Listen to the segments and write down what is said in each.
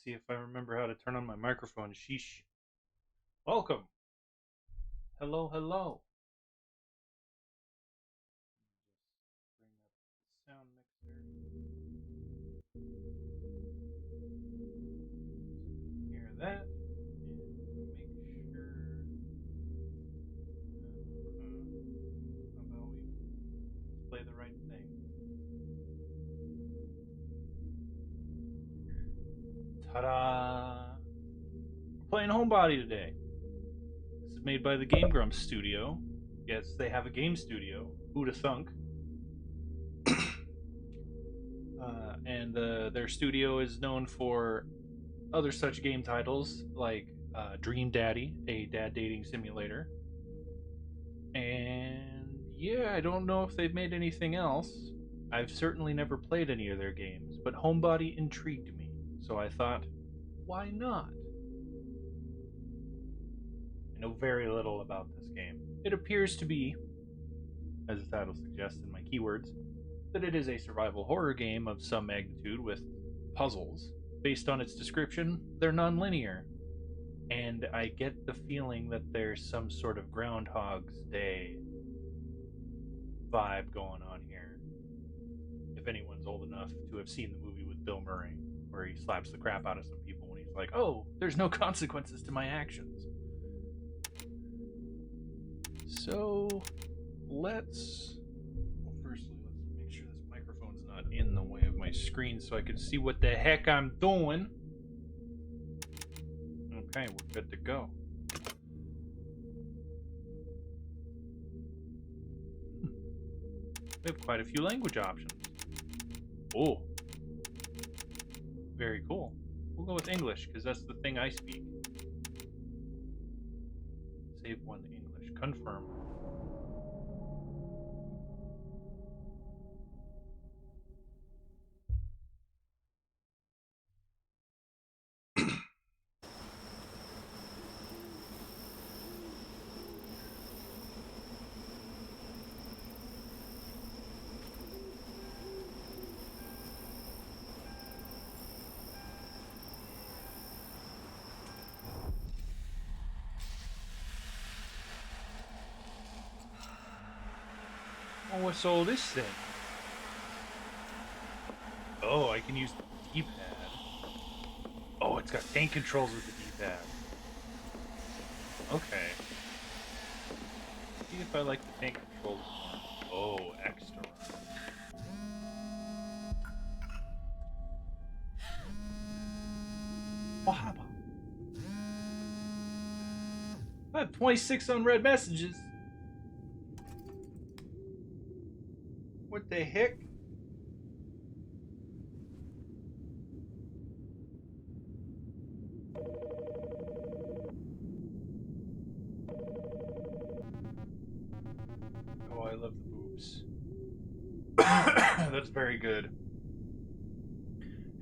see if I remember how to turn on my microphone. Sheesh. Welcome. Hello, hello. Just bring up the sound mixer. Hear that. And make sure. How about we play the right thing? Ta-da! We're playing Homebody today. This is made by the Game Grumps studio. Yes, they have a game studio. Who'da thunk? And their studio is known for other such game titles like Dream Daddy, a dad dating simulator. And yeah, I don't know if they've made anything else. I've certainly never played any of their games, but Homebody intrigued me, so I thought, why not? I know very little about this game. It appears to be, as the title suggests in my keywords, that it is a survival horror game of some magnitude with puzzles. Based on its description, they're non-linear, and I get the feeling that there's some sort of Groundhog's Day vibe going on here. If anyone's old enough to have seen the movie with Bill Murray, where he slaps the crap out of some people when he's like, oh, there's no consequences to my actions. So, let's... Well, firstly, let's make sure this microphone's not in the way of my screen so I can see what the heck I'm doing. Okay, we're good to go. We have quite a few language options. Oh, very cool. We'll go with English, because that's the thing I speak. Save one English. Confirm. Oh, what's all this thing? Oh, I can use the D-pad. Oh, it's got tank controls with the D-pad. Okay. See if I like the tank controls more. Oh, extra. Wahaba. I have 26 unread messages. What the heck? Oh, I love the boobs. That's very good.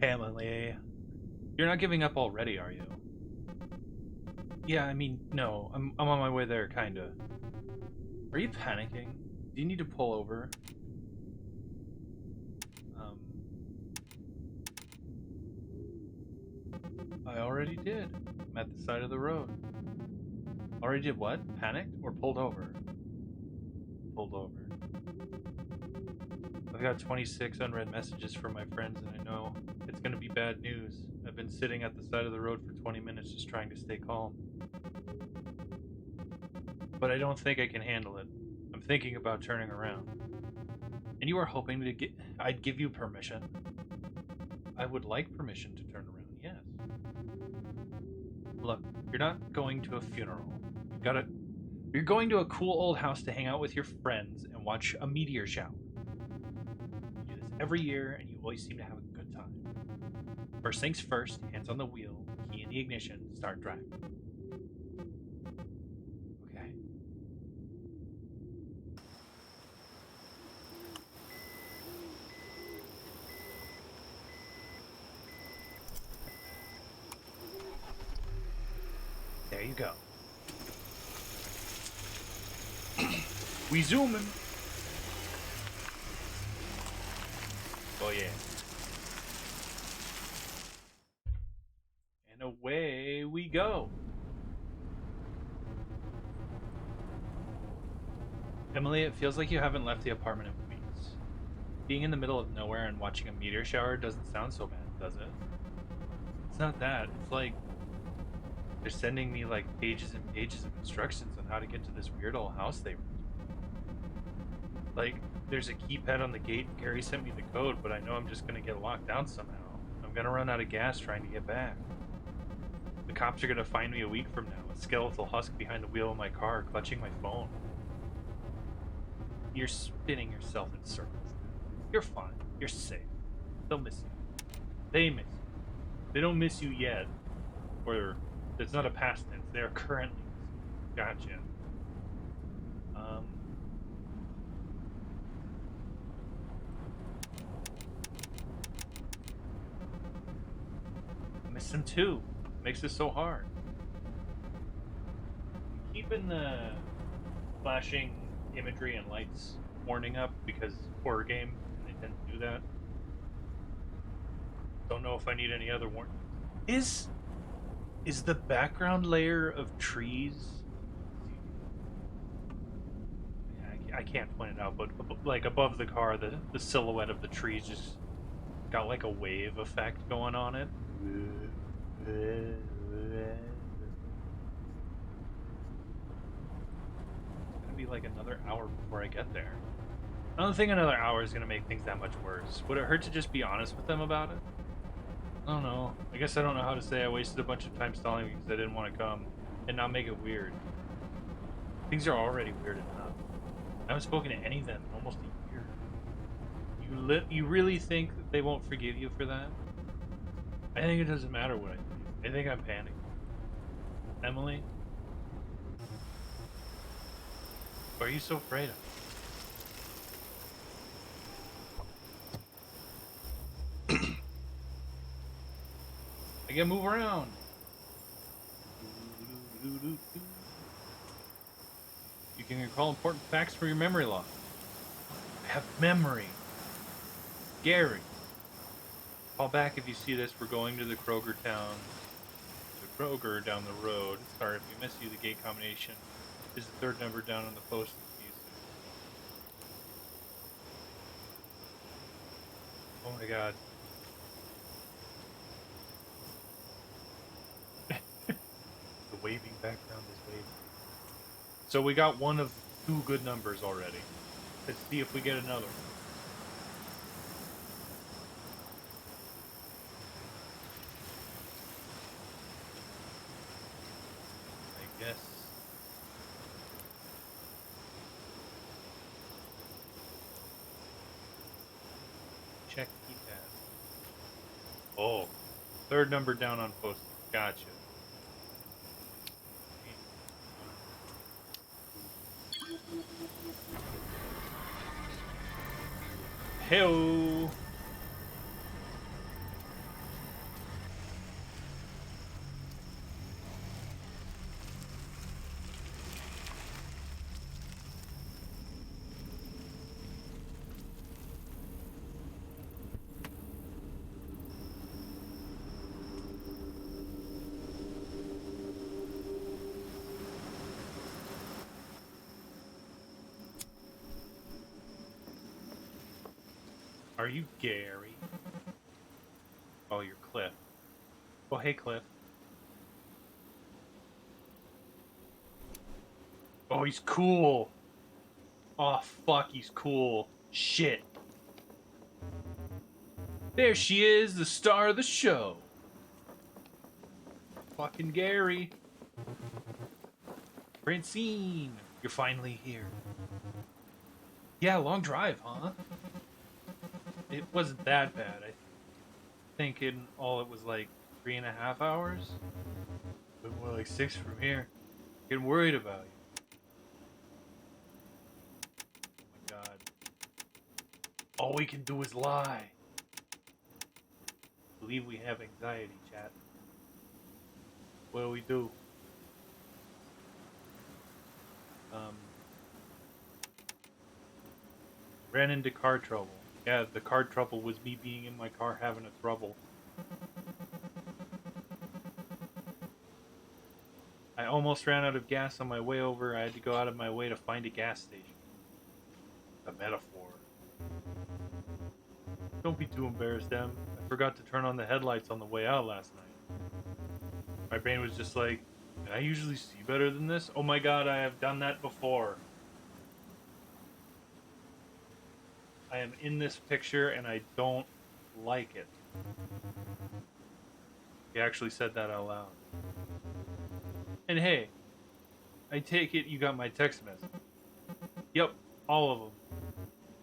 Hey, Emily. You're not giving up already, are you? Yeah, I mean, no. I'm on my way there, kinda. Are you panicking? Do you need to pull over? I already did. I'm at the side of the road. Already did what? Panicked or pulled over? Pulled over. I've got 26 unread messages from my friends, and I know it's going to be bad news. I've been sitting at the side of the road for 20 minutes just trying to stay calm. But I don't think I can handle it. I'm thinking about turning around. And you are hoping to get I'd give you permission? I would like permission to turn around, yes. Look, you're not going to a funeral. You're going to a cool old house to hang out with your friends and watch a meteor shower. You do this every year, and you always seem to have a good time. First things first, hands on the wheel, key in the ignition, start driving. Okay. There you go. We zooming. Oh yeah. go. Emily, it feels like you haven't left the apartment in weeks. Being in the middle of nowhere and watching a meteor shower doesn't sound so bad, does it? It's not that. It's like they're sending me like pages and pages of instructions on how to get to this weird old house they rented. Like, there's a keypad on the gate. Gary sent me the code, but I know I'm just gonna get locked down somehow. I'm gonna run out of gas trying to get back. The cops are gonna find me a week from now, a skeletal husk behind the wheel of my car, clutching my phone. You're spinning yourself in circles. You're fine. You're safe. They'll miss you. They miss you. They don't miss you yet. Or, it's not a past tense. They are currently missing you. Gotcha. I miss them too. Makes this so hard. Keeping the flashing imagery and lights warning up because horror game and they tend to do that. Don't know if I need any other warning. Is the background layer of trees? Yeah, I can't point it out, but like above the car, the silhouette of the trees just got like a wave effect going on it. It's gonna be like another hour before I get there. I don't think another hour is gonna make things that much worse. Would it hurt to just be honest with them about it? I don't know. I guess I don't know how to say I wasted a bunch of time stalling because I didn't want to come and not make it weird. Things are already weird enough. I haven't spoken to any of them in almost a year. You really think that they won't forgive you for that? I think it doesn't matter what I think. I think I'm panicking. Emily? What are you so afraid of? I can move around. You can recall important facts from your memory loss. I have memory. Gary. Call back if you see this. We're going to the Kroger town. The Kroger down the road. Sorry if we miss you. The gate combination is the third number down on the post. Oh my god. The waving background is waving. So we got one of two good numbers already. Let's see if we get another. I guess. Check keypad. Oh, third number down on post. Gotcha. Hey-o. Are you Gary? Oh, you're Cliff. Oh, hey, Cliff. Oh, he's cool. Oh, fuck, he's cool. Shit. There she is, the star of the show. Fucking Gary. Francine, you're finally here. Yeah, long drive, huh? It wasn't that bad. I think in all it was like 3.5 hours. But more like 6 from here. Getting worried about you. Oh my god. All we can do is lie. Believe we have anxiety, chat. What do we do? Ran into car trouble. Yeah, the car trouble was me being in my car having a trouble. almost ran out of gas on my way over. I had to go out of my way to find a gas station. A metaphor. Don't be too embarrassed, Em. I forgot to turn on the headlights on the way out last night. My brain was just like, can I usually see better than this? Oh my god, I have done that before. I am in this picture and I don't like it. He actually said that out loud. And hey, I take it you got my text message. Yep, all of them.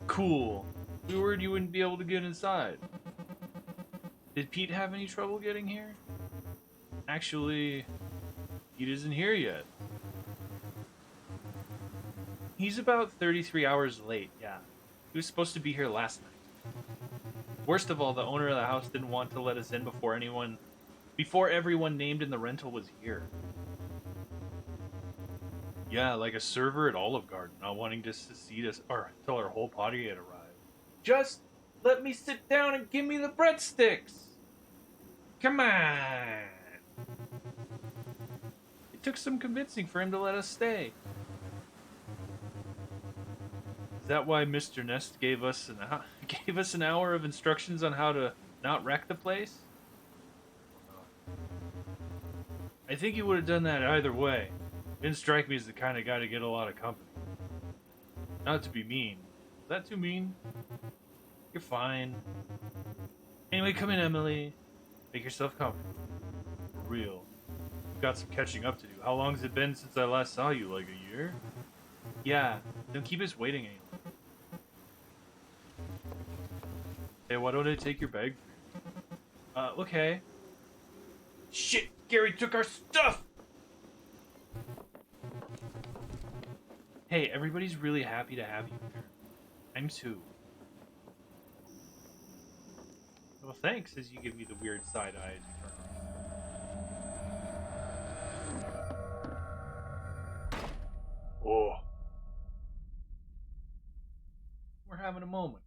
Cool. We were worried you wouldn't be able to get inside. Did Pete have any trouble getting here? Actually, Pete isn't here yet. He's about 33 hours late, yeah. He was supposed to be here last night. Worst of all, the owner of the house didn't want to let us in before everyone named in the rental was here. Yeah, like a server at Olive Garden, not wanting to seat us or until our whole party had arrived. Just let me sit down and give me the breadsticks. Come on. It took some convincing for him to let us stay. Is that why Mr. Nest gave us an hour of instructions on how to not wreck the place? I think he would have done that either way. Didn't strike me as the kind of guy to get a lot of company. Not to be mean. Is that too mean? You're fine. Anyway, come in, Emily. Make yourself comfortable. For real. You've got some catching up to do. How long has it been since I last saw you? Like a year? Yeah. Don't keep us waiting any longer. Hey, why don't I take your bag for you? Okay. Shit! Gary took our stuff! Hey, everybody's really happy to have you here. I'm too. Well, thanks, as you give me the weird side-eye. Oh. We're having a moment.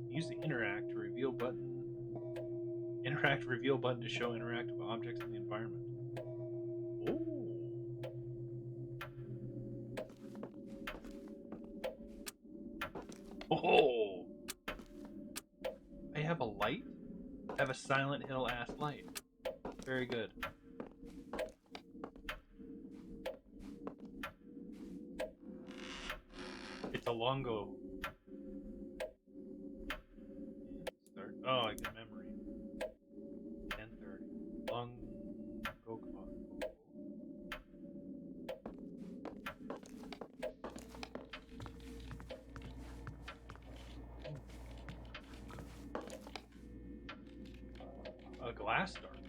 Use the interact to reveal button. Interact reveal button to show interactive objects in the environment. Oh. I have a light? I have a Silent Hill ass light. Very good. It's a Longo. Start. Oh, I get memory. 10:30. Longo clock. A Glass Dark.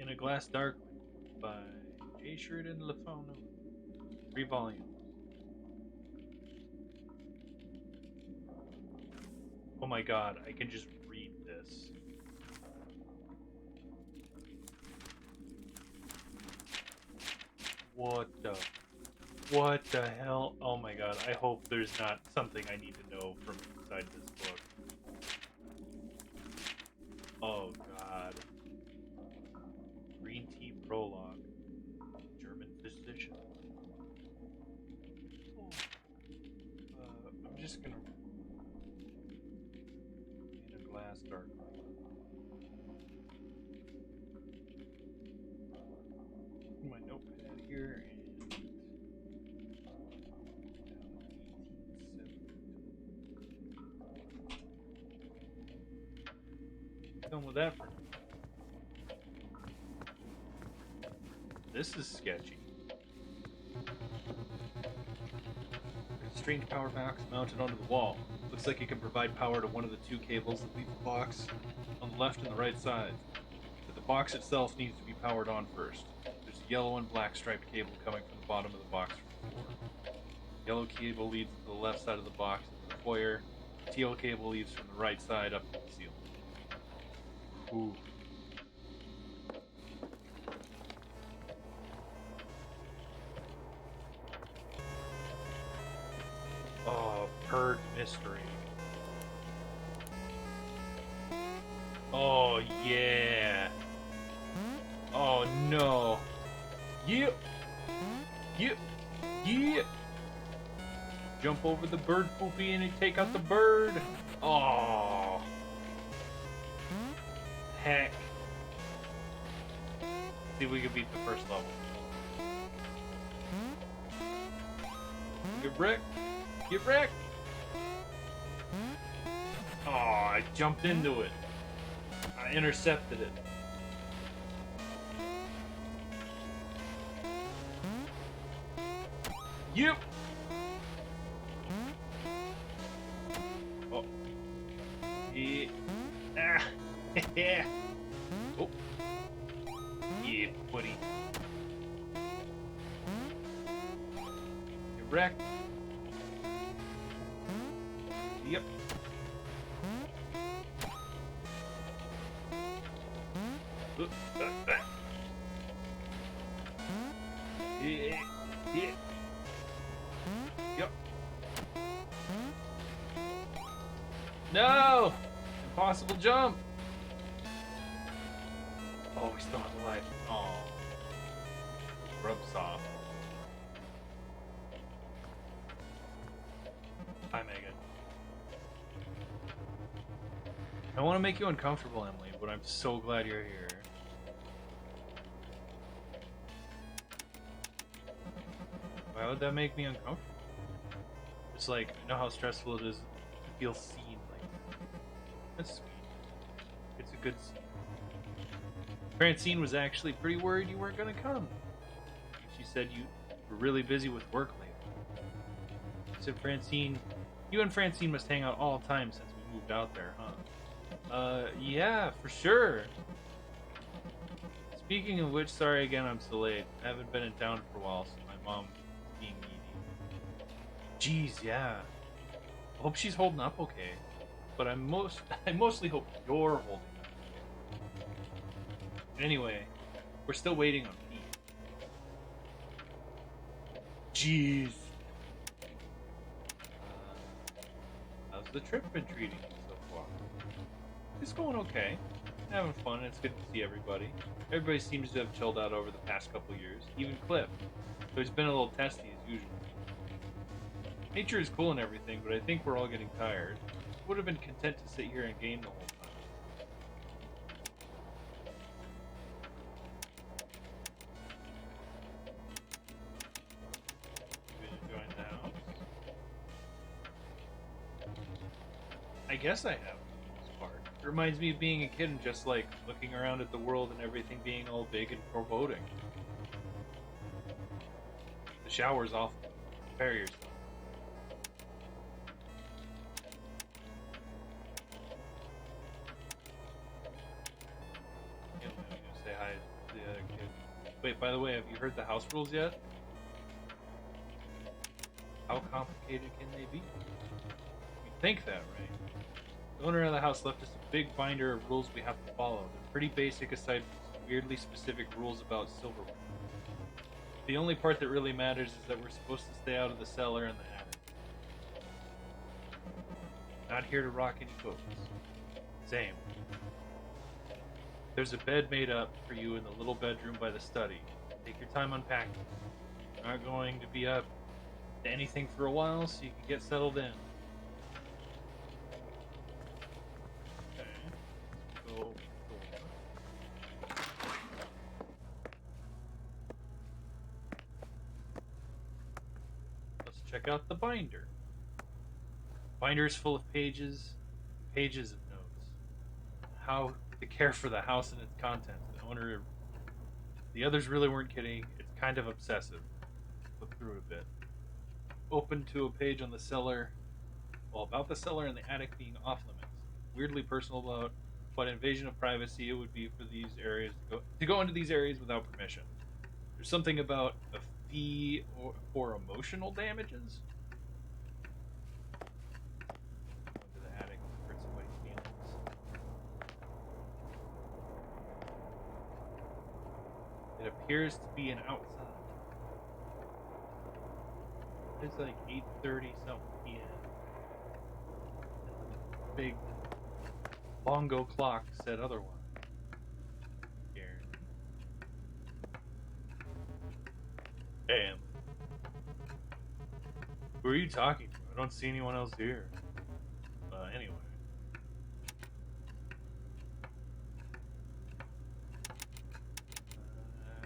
In a Glass Dark by J. Sheridan LaFawn. 3 volumes. Oh my god, I can just read this. What the hell? Oh my god, I hope there's not something I need to know from inside this book. Oh god. Green Tea Prologue. German physician. I'm just gonna... In a Glass Dark. My notepad here and... Done with that for now. This is sketchy. There's a strange power box mounted onto the wall. Looks like it can provide power to one of the 2 cables that leave the box on the left and the right side. But the box itself needs to be powered on first. There's a yellow and black striped cable coming from the bottom of the box from the floor. Yellow cable leads to the left side of the box into the foyer. TL cable leads from the right side up to the ceiling. Ooh. Oh, Purge Mystery. Oh, yeah. Oh, no. Yep. Yep. Yep. Jump over the bird poopy and take out the bird. Oh. Heck. See if we can beat the first level. Get wrecked. Get wrecked. Oh, I jumped into it. I intercepted it. Yep. Oh. Yeah. Ah. Yeah. Oh. Yeah, buddy. Get wrecked. Yep. Yeah. Yeah. Yep. No! Impossible jump! Oh, we still have a life. Oh. Rub soft. Hi, Megan. I want to make you uncomfortable, Emily, but I'm so glad you're here. Why would that make me uncomfortable? It's like, I know how stressful it is to feel seen like that. That's sweet. It's a good scene. Francine was actually pretty worried you weren't going to come. She said you were really busy with work lately. She said, Francine, you and Francine must hang out all the time since we moved out there, huh? Yeah, for sure. Speaking of which, sorry again I'm so late. I haven't been in town for a while, so my mom is being needy. Jeez, yeah. I hope she's holding up okay. But I mostly hope you're holding up okay. Anyway, we're still waiting on Pete. Jeez. How's the trip been treating you so far? It's going okay. Having fun. It's good to see everybody. Everybody seems to have chilled out over the past couple years. Even Cliff. So he's been a little testy as usual. Nature is cool and everything, but I think we're all getting tired. Would have been content to sit here and game the whole time. You enjoying the house? I guess I have, for the most part. It reminds me of being a kid and just like looking around at the world and everything being all big and foreboding. The shower's off. Prepare yourself. Say hi to the other kid. Wait, by the way, have you heard the house rules yet? How complicated can they be? You'd think that, right? The owner of the house left us a big binder of rules we have to follow. They're pretty basic aside from some weirdly specific rules about silverware. The only part that really matters is that we're supposed to stay out of the cellar and the attic. Not here to rock any boats. Same. There's a bed made up for you in the little bedroom by the study. Take your time unpacking. You're not going to be up to anything for a while, so you can get settled in. Okay. Go. Let's check out the binder. Binder is full of pages, pages of notes. How to care for the house and its contents. The others really weren't kidding. It's kind of obsessive. Look through it a bit. Open to a page on the cellar. Well, about the cellar and the attic being off limits. Weirdly personal about what invasion of privacy it would be for these areas to go into these areas without permission. There's something about a fee or emotional damages. appears to be an outside. It's like 8:30 something p.m. Big bongo clock said otherwise. Garen. Damn. Who are you talking to? I don't see anyone else here. Anyway.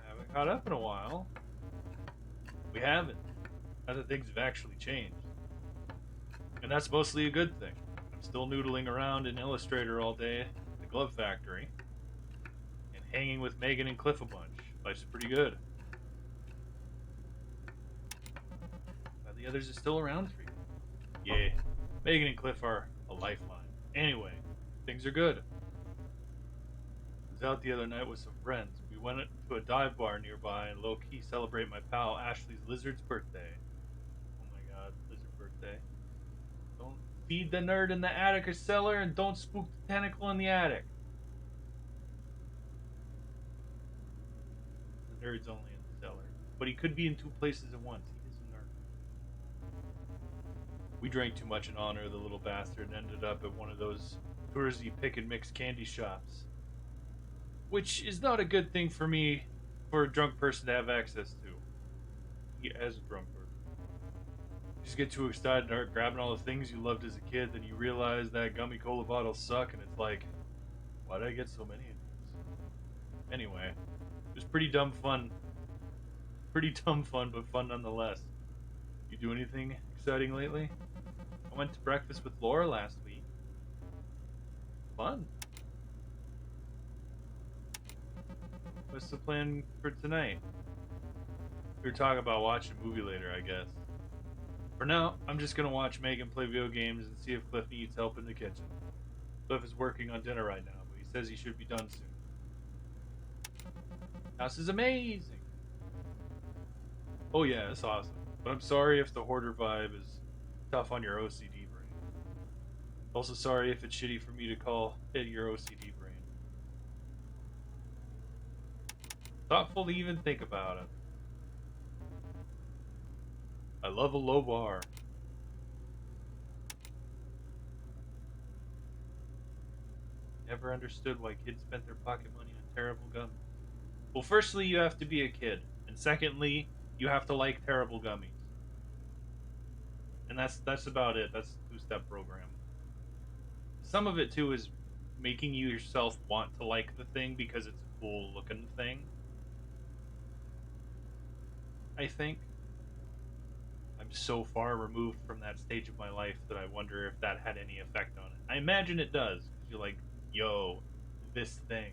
Haven't caught up in a while. We haven't. Now that things have actually changed. And that's mostly a good thing. I'm still noodling around in Illustrator all day at the glove factory. And hanging with Megan and Cliff a bunch. Life's pretty good. The others are still around for you. Yeah, Megan and Cliff are a lifeline. Anyway, things are good. I was out the other night with some friends. We went to a dive bar nearby and low-key celebrate my pal Ashley's lizard's birthday. Oh my god, lizard birthday. Don't feed the nerd in the attic or cellar, and don't spook the tentacle in the attic. The nerd's only in the cellar. But he could be in two places at once. He is a nerd. We drank too much in honor of the little bastard and ended up at one of those touristy pick and mix candy shops. Which is not a good thing for me, for a drunk person to have access to. As a drunk person. You just get too excited and start grabbing all the things you loved as a kid, then you realize that gummy cola bottles suck, and it's like, why did I get so many of these? Anyway, it was pretty dumb fun. Pretty dumb fun, but fun nonetheless. You do anything exciting lately? I went to breakfast with Laura last week. Fun. What's the plan for tonight? We were talking about watching a movie later, I guess. For now, I'm just gonna watch Megan play video games and see if Cliff needs help in the kitchen. Cliff is working on dinner right now, but he says he should be done soon. House is amazing! Oh yeah, it's awesome. But I'm sorry if the hoarder vibe is tough on your OCD brain. Also sorry if it's shitty for me to call it your OCD brain. Thoughtful to even think about it. I love a low bar. Never understood why kids spent their pocket money on terrible gummies. Well, firstly, you have to be a kid. And secondly, you have to like terrible gummies. And that's about it. That's the two-step program. Some of it, too, is making you yourself want to like the thing because it's a cool-looking thing. I think. I'm so far removed from that stage of my life that I wonder if that had any effect on it. I imagine it does. You're like, yo, this thing.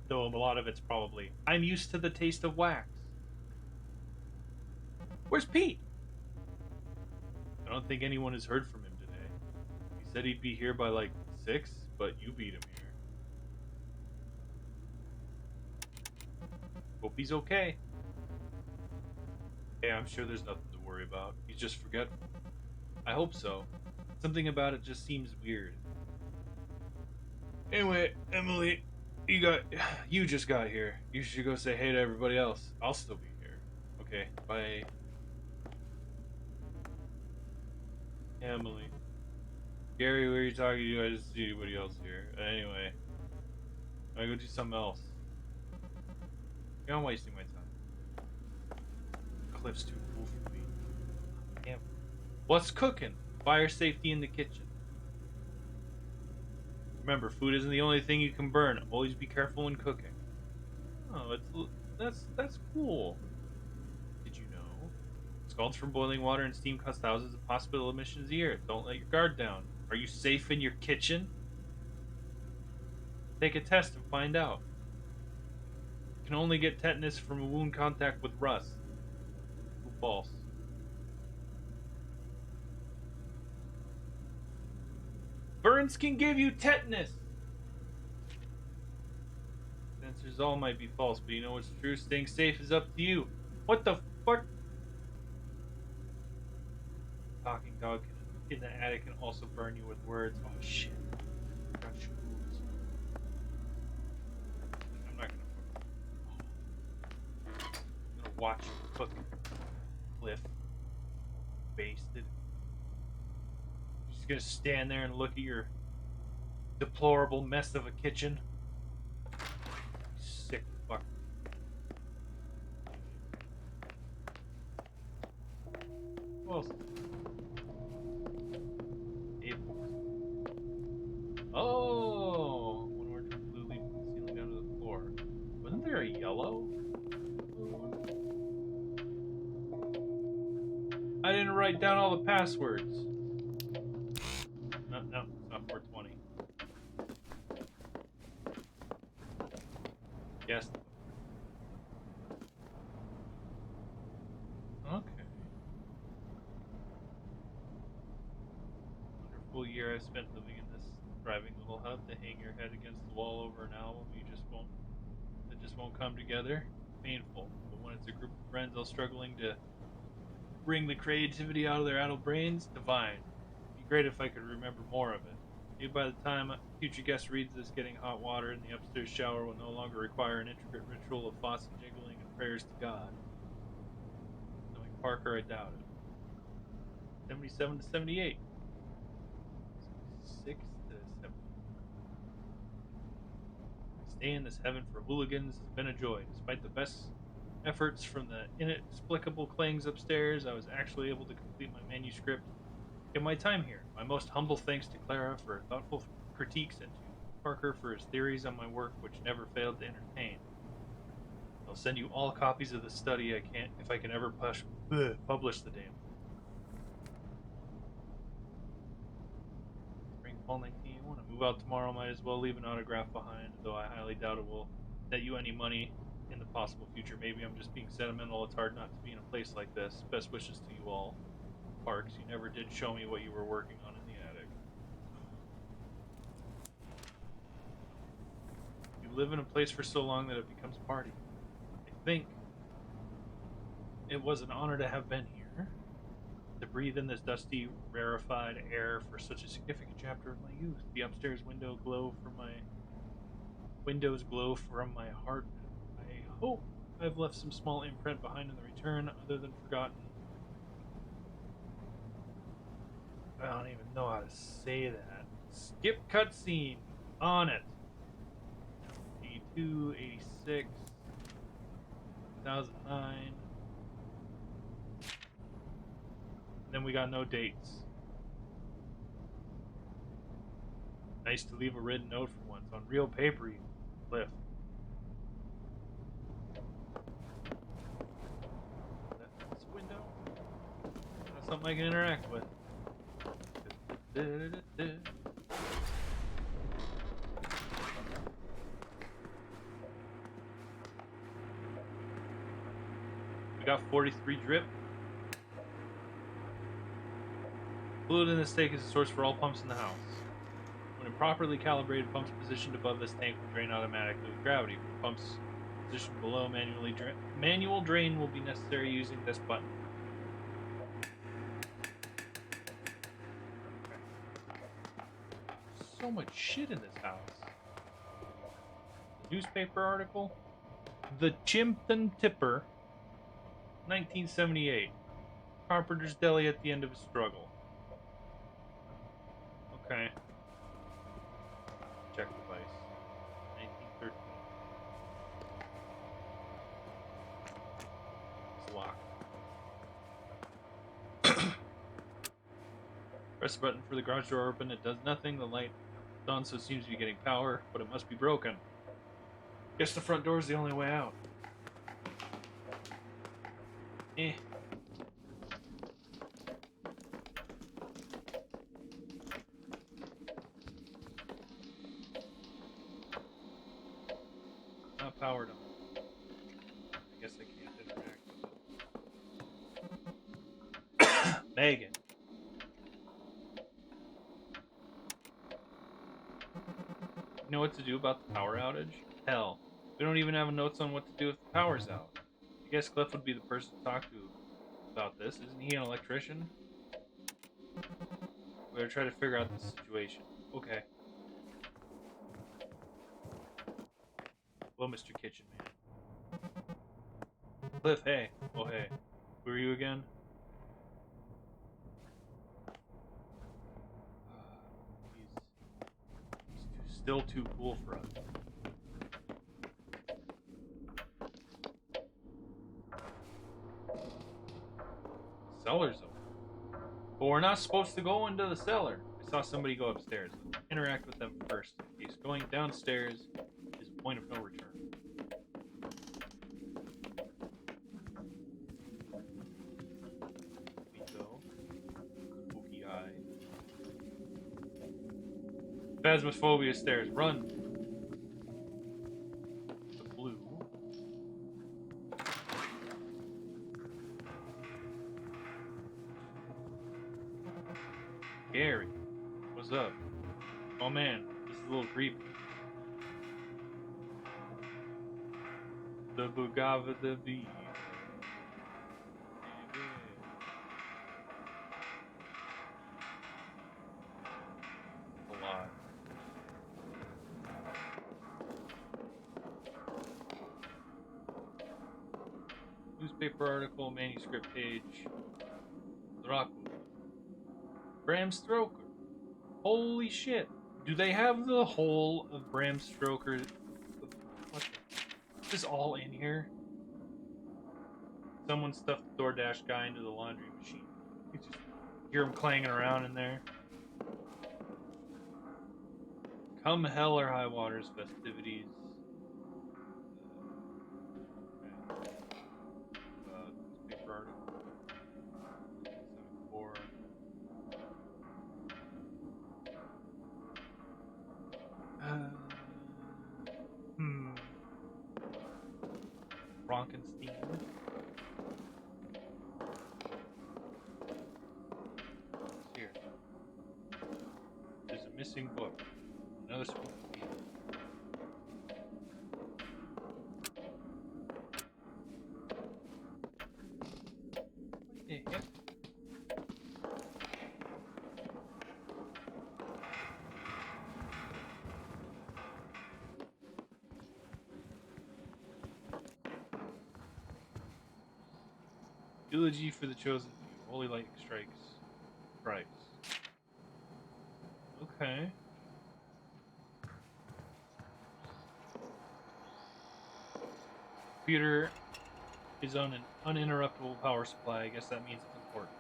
Though a lot of it's probably, I'm used to the taste of wax. Where's Pete? I don't think anyone has heard from him today. He said he'd be here by like 6, but you beat him here. Hope he's okay. Hey, I'm sure there's nothing to worry about. He's just forgetful. I hope so. Something about it just seems weird. Anyway, Emily, you just got here. You should go say hey to everybody else. I'll still be here. Okay, bye. Emily. Gary, who are you talking to? I just see anybody else here. Anyway, I go do something else. You're not wasting my time. Cliff's too cool for me. Damn. What's cooking? Fire safety in the kitchen. Remember, food isn't the only thing you can burn. Always be careful when cooking. Oh, that's cool. Did you know? Scalds from boiling water and steam cause thousands of hospital admissions a year. Don't let your guard down. Are you safe in your kitchen? Take a test and find out. You can only get tetanus from a wound contact with rust. True, false. Burns can give you tetanus! Answers all might be false, but you know what's true? Staying safe is up to you. What the fuck? Talking dog in the attic can also burn you with words. Oh shit. Got shoes. I'm not gonna fuck. watch you cook, Cliff. Basted. You're just gonna stand there and look at your deplorable mess of a kitchen. Sick fuck. Who else? Oh, one orange and blue leaf from the ceiling down to the floor. Wasn't there a yellow? I didn't write down all the passwords. No, it's not 420. Yes. Okay. Wonderful year I've spent living in this thriving little hut to hang your head against the wall over an album that just won't come together. Painful. But when it's a group of friends all struggling to bring the creativity out of their adult brains, divine. It'd be great if I could remember more of it. Maybe by the time a future guest reads this, getting hot water in the upstairs shower will no longer require an intricate ritual of faucet jiggling and prayers to God. Knowing Parker, I doubt it. 77 to 78. 6 to 7. Stay in this heaven for hooligans has been a joy. Despite the best efforts from the inexplicable clangs upstairs, I was actually able to complete my manuscript in my time here. My most humble thanks to Clara for her thoughtful critiques and to Parker for his theories on my work, which never failed to entertain. I'll send you all copies of the study if I can ever publish the damn. Spring fall 1981. I move out tomorrow. Might as well leave an autograph behind, though I highly doubt it will net you any money in the possible future. Maybe I'm just being sentimental. It's hard not to be in a place like this. Best wishes to you all. Parks, you never did show me what you were working on in the attic. You live in a place for so long that it becomes a party. I think it was an honor to have been here, to breathe in this dusty, rarefied air for such a significant chapter of my youth. The upstairs windows glow from my heart. I hope I've left some small imprint behind in the return, other than forgotten. I don't even know how to say that. Skip cutscene. On it. 82, 86, 2009. Then we got no dates. Nice to leave a written note for once. On real paper, you Cliff. This window? That's something I can interact with. We got 43 drip. Fluid in this tank is the source for all pumps in the house. When improperly calibrated, pumps positioned above this tank will drain automatically with gravity. For pumps positioned below, manual drain will be necessary using this button. So much shit in this house. Newspaper article. The Chimpton Tipper, 1978. Carpenter's Deli at the end of a struggle. Okay. Check device. 1913. It's locked. Press the button for the garage door open. It does nothing. The light is on, so it seems to be getting power, but it must be broken. Guess the front door is the only way out. Not powered on. I guess I can't interact with it. Megan. You know what to do about the power outage? Hell, we don't even have notes on what to do if the power's out. I guess Cliff would be the person to talk to about this. Isn't he an electrician? We're gonna try to figure out the situation. Okay. Well, Mr. Kitchen Man. Cliff, hey. Oh, hey. Who are you again? He's still too cool for us. Cellar's open. But we're not supposed to go into the cellar. I saw somebody go upstairs. Let's interact with them first. In case going downstairs is a point of no return. We go. Spooky eye. Phasmophobia stairs. Run. The blue. Gary. What's up? Oh man, this is a little creepy. The Bugava the Bee. A lot. Newspaper article, manuscript page. Dracu. Bram Stoker. Holy shit. Do they have the whole of Bram Stoker? What the? Is this all in here? Someone stuffed the DoorDash guy into the laundry machine. You just hear him clanging around in there. Come hell or high waters festivities. Newspaper article. 74. Frankenstein. Here. There's a missing book. Another spoon. What the heck? Eulogy for the chosen few. Holy light strikes. Christ. Okay. Computer is on an uninterruptible power supply. I guess that means it's important.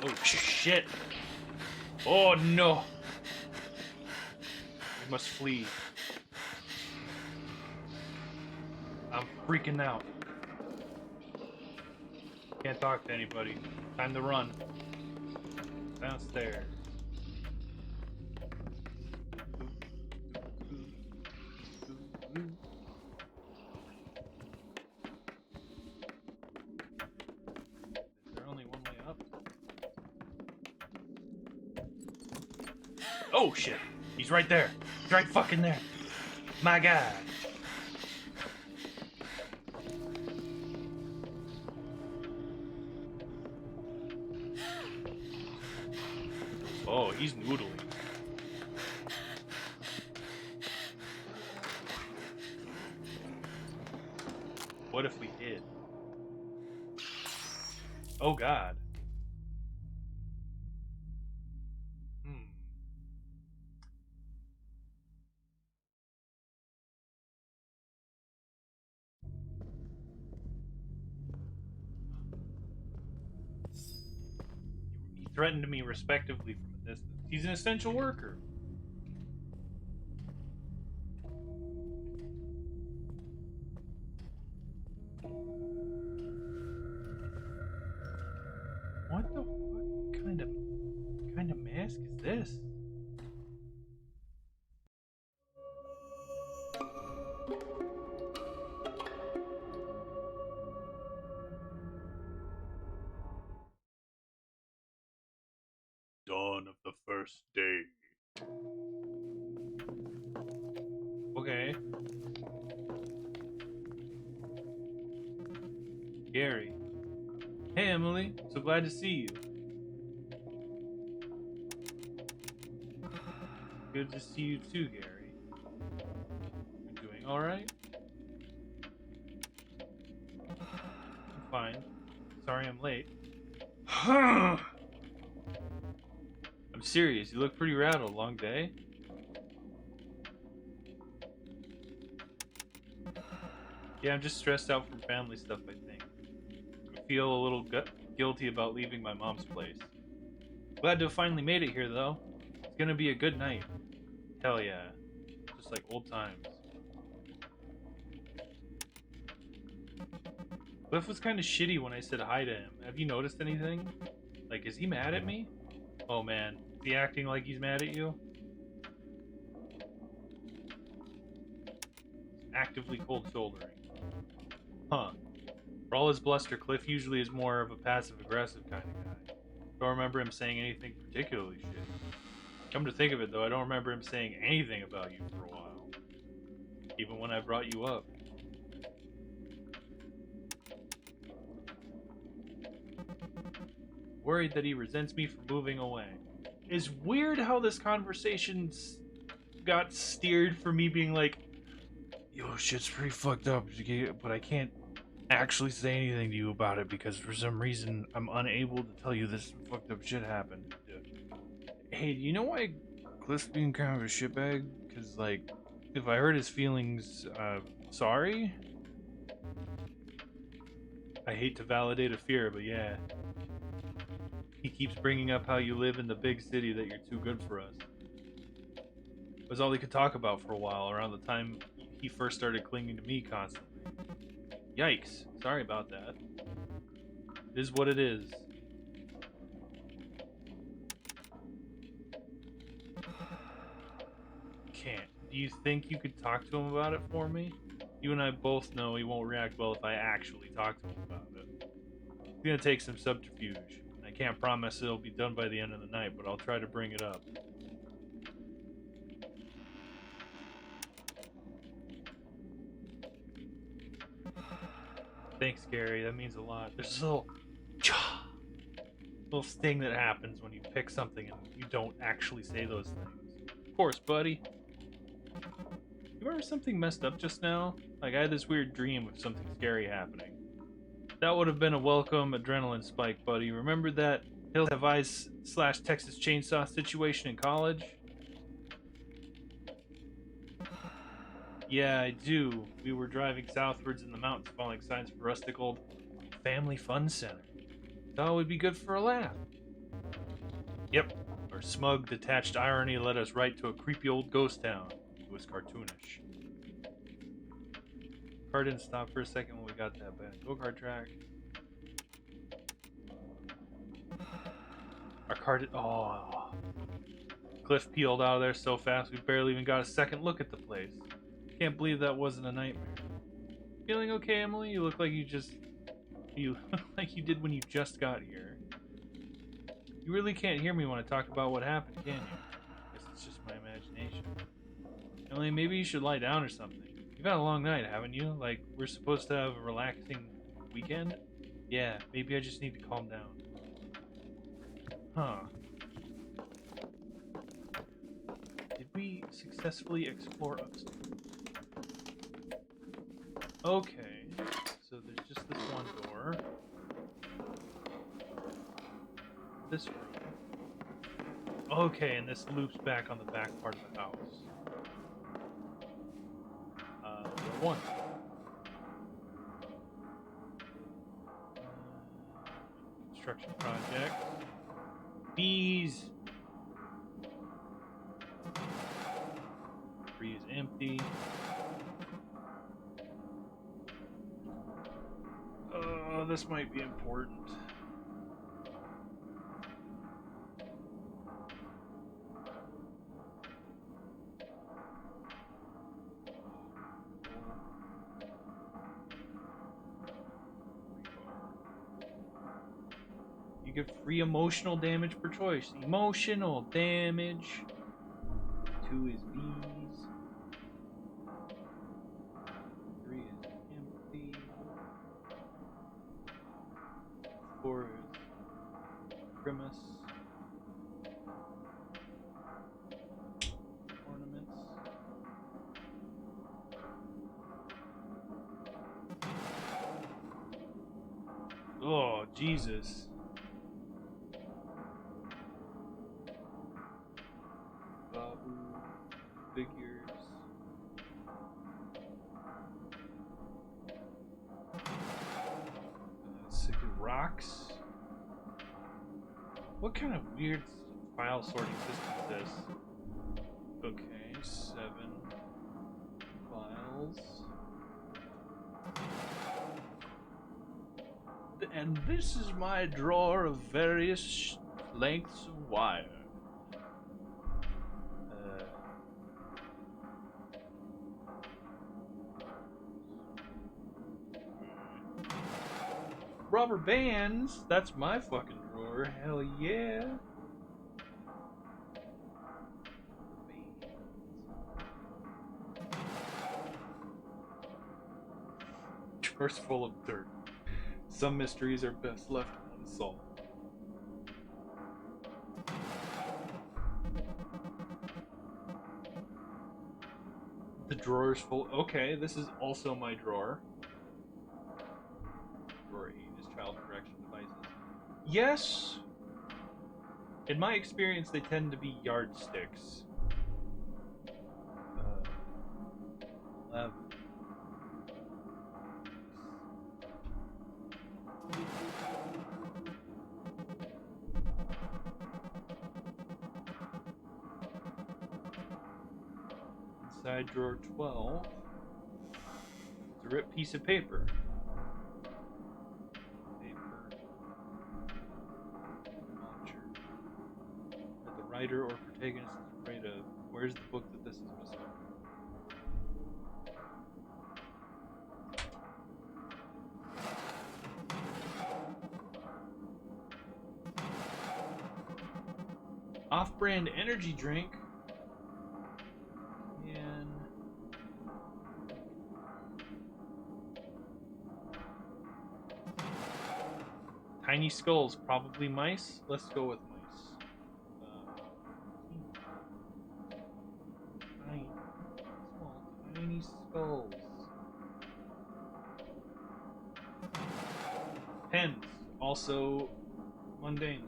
Oh shit! Oh no! We must flee. I'm freaking out. Can't talk to anybody. Time to run. Downstairs. Is there only one way up? Oh shit! He's right there. He's right fucking there. My God. Oh, he's noodling. What if we hid? Oh God. He threatened me respectively from a distance. He's an essential worker. What the fuck kind of mask is this? Dawn of the first day. Okay. Gary. Hey Emily, so glad to see you. Good to see you too, Gary. You doing alright? I'm fine. Sorry I'm late. I'm serious, you look pretty rattled. Long day? Yeah, I'm just stressed out from family stuff, I think. I feel a little guilty about leaving my mom's place. Glad to have finally made it here, though. It's gonna be a good night. Hell yeah. Just like old times. Cliff was kind of shitty when I said hi to him. Have you noticed anything? Like, is he mad at me? Oh man, is he acting like he's mad at you? Actively cold shouldering. Huh. For all his bluster, Cliff usually is more of a passive aggressive kind of guy. Don't remember him saying anything particularly shitty. Come to think of it though, I don't remember him saying anything about you for a while. Even when I brought you up. Worried that he resents me for moving away. It's weird how this conversation got steered for me being like, yo, shit's pretty fucked up, but I can't actually say anything to you about it because for some reason I'm unable to tell you this fucked up shit happened. Hey, do you know why Cliff's being kind of a shitbag? Because, like, if I hurt his feelings, sorry? I hate to validate a fear, but yeah. He keeps bringing up how you live in the big city, that you're too good for us. It was all he could talk about for a while, around the time he first started clinging to me constantly. Yikes. Sorry about that. It is what it is. Can't. Do you think you could talk to him about it for me? You and I both know he won't react well if I actually talk to him about it. It's gonna take some subterfuge. I can't promise it'll be done by the end of the night, but I'll try to bring it up. Thanks, Gary. That means a lot. There's this little sting that happens when you pick something and you don't actually say those things. Of course, buddy. You remember something messed up just now? Like, I had this weird dream of something scary happening. That would have been a welcome adrenaline spike, buddy. Remember that Hills Have Eyes / Texas Chainsaw situation in college? Yeah, I do. We were driving southwards in the mountains following signs for rustic old family fun center. Thought it would be good for a laugh. Yep, our smug, detached irony led us right to a creepy old ghost town. It was cartoonish. Car didn't stop for a second when we got that bad go-kart track. Our car did. Oh. Cliff peeled out of there so fast we barely even got a second look at the place. Can't believe that wasn't a nightmare. Feeling okay, Emily? You look like you look like you did when you just got here. You really can't hear me when I talk about what happened, can you? Guess it's just my imagination. Emily, maybe you should lie down or something. You've had a long night, haven't you? Like, we're supposed to have a relaxing weekend? Yeah, maybe I just need to calm down. Huh. Did we successfully explore upstairs? Okay, so there's just this one door. This room. Okay, and this loops back on the back part of the house. One. Construction project. Bees. 3 is empty. Oh, this might be important. You get free emotional damage per choice. Emotional damage. 2 is bees. 3 is empty. 4 is grimace. Jesus. Babu figures. Rocks. What kind of weird file sorting system is this? Okay, 7 files. And this is my drawer of various lengths of wire. Rubber bands? That's my fucking drawer. Hell yeah. Drawers full of dirt. Some mysteries are best left unsolved. The drawer's full. Okay, this is also my drawer. Drawer 8 is child correction devices. Yes! In my experience, they tend to be yardsticks. 11. Inside drawer 12 is a ripped piece of paper. Launcher. That the writer or protagonist is afraid of. Where's the book that this is missing? Off-brand energy drink. Tiny skulls, probably mice. Let's go with mice. Tiny, small, tiny skulls. Pens, also mundane.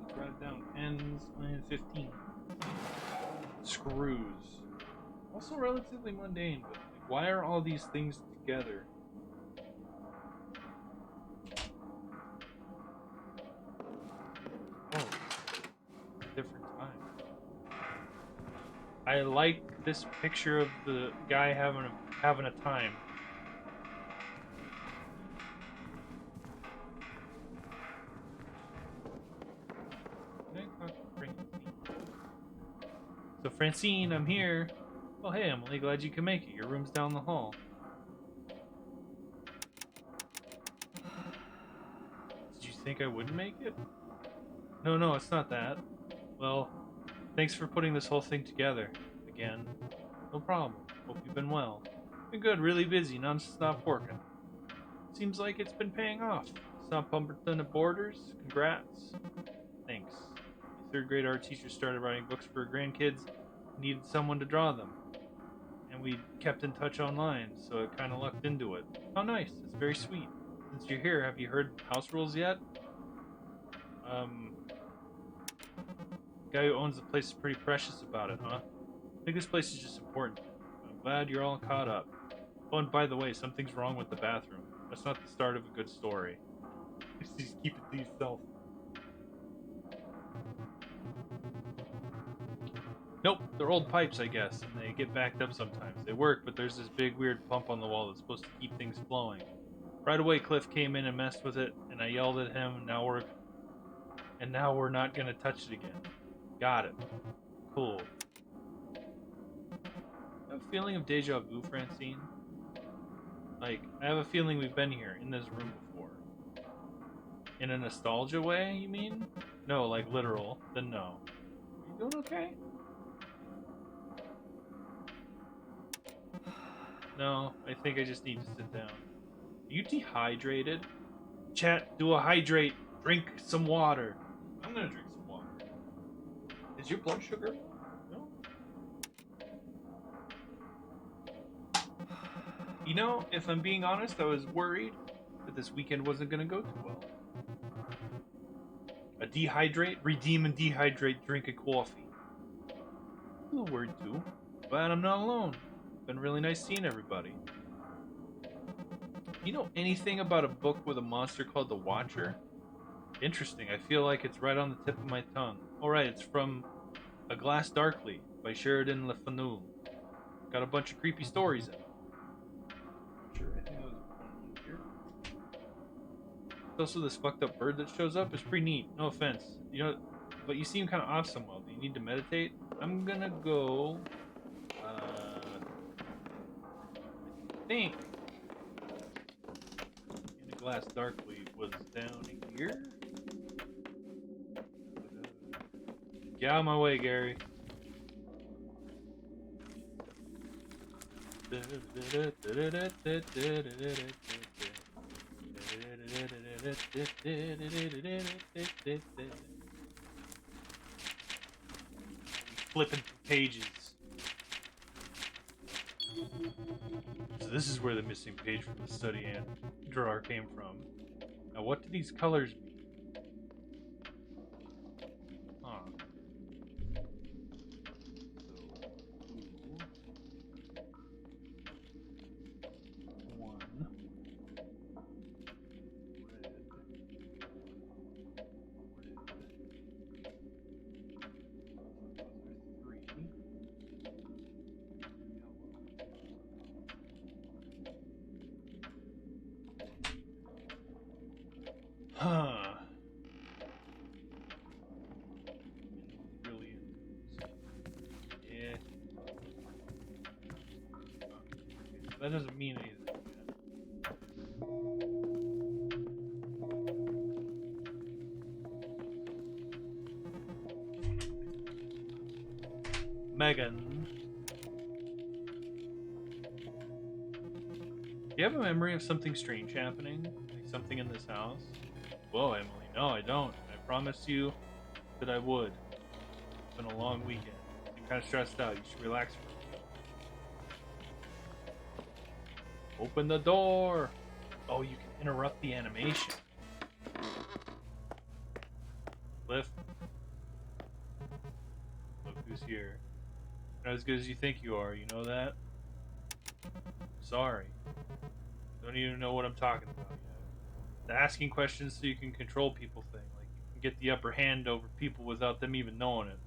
Let's write it down. Pens, 15. Screws, also relatively mundane. But like, why are all these things together? Different time. I like this picture of the guy having a time. So Francine, I'm here. Oh hey, I'm really glad you can make it. Your room's down the hall. Did you think I wouldn't make it? No, it's not that. Well, thanks for putting this whole thing together. Again. No problem. Hope you've been well. Been good, really busy, non-stop working. Seems like it's been paying off. Stop Pumperton at Borders. Congrats. Thanks. My third grade art teacher started writing books for her grandkids. Needed someone to draw them. And we kept in touch online, so it kind of lucked into it. How nice. It's very sweet. Since you're here, have you heard house rules yet? Guy who owns the place is pretty precious about it, huh? I think this place is just important. I'm glad you're all caught up. Oh, and by the way, something's wrong with the bathroom. That's not the start of a good story. Just keep it to yourself. Nope, they're old pipes, I guess, and they get backed up sometimes. They work, but there's this big weird pump on the wall that's supposed to keep things flowing. Right away, Cliff came in and messed with it, and I yelled at him, and now we're not gonna touch it again. Got it. Cool. I have a feeling of deja vu, Francine. Like, I have a feeling we've been here, in this room before. In a nostalgia way, you mean? No, like literal. Then no. Are you doing okay? No, I think I just need to sit down. Are you dehydrated? Chat, do a hydrate. Drink some water. I'm gonna drink some water. Is your blood sugar? No? You know, if I'm being honest, I was worried that this weekend wasn't gonna go too well. A dehydrate, redeem and dehydrate, drink a coffee. A word too. Glad I'm not alone. Been really nice seeing everybody. You know anything about a book with a monster called the Watcher? Interesting. I feel like it's right on the tip of my tongue. Alright, it's from A Glass Darkly by Sheridan Le Fanu. Got a bunch of creepy stories in it. Sure, I think that was one here. There's also this fucked up bird that shows up. It's pretty neat. No offense. You know, but you seem kind of off somewhat. Do you need to meditate? I'm gonna go. I think In a Glass Darkly was down here. Get out of my way, Gary. Flipping through pages. So this is where the missing page from the study and drawer came from. Now what do these colors mean? Huh. Huh. Brilliant. Yeah. That doesn't mean anything yet. Megan. Do you have a memory of something strange happening? Like something in this house? Whoa, Emily. No, I don't. I promised you that I would. It's been a long weekend. I'm kind of stressed out. You should relax for a few. Open the door! Oh, you can interrupt the animation. Cliff. Look who's here. You're not as good as you think you are, you know that? Sorry. Don't even know what I'm talking about yet. The asking questions so you can control people thing. Like you can get the upper hand over people without them even knowing it.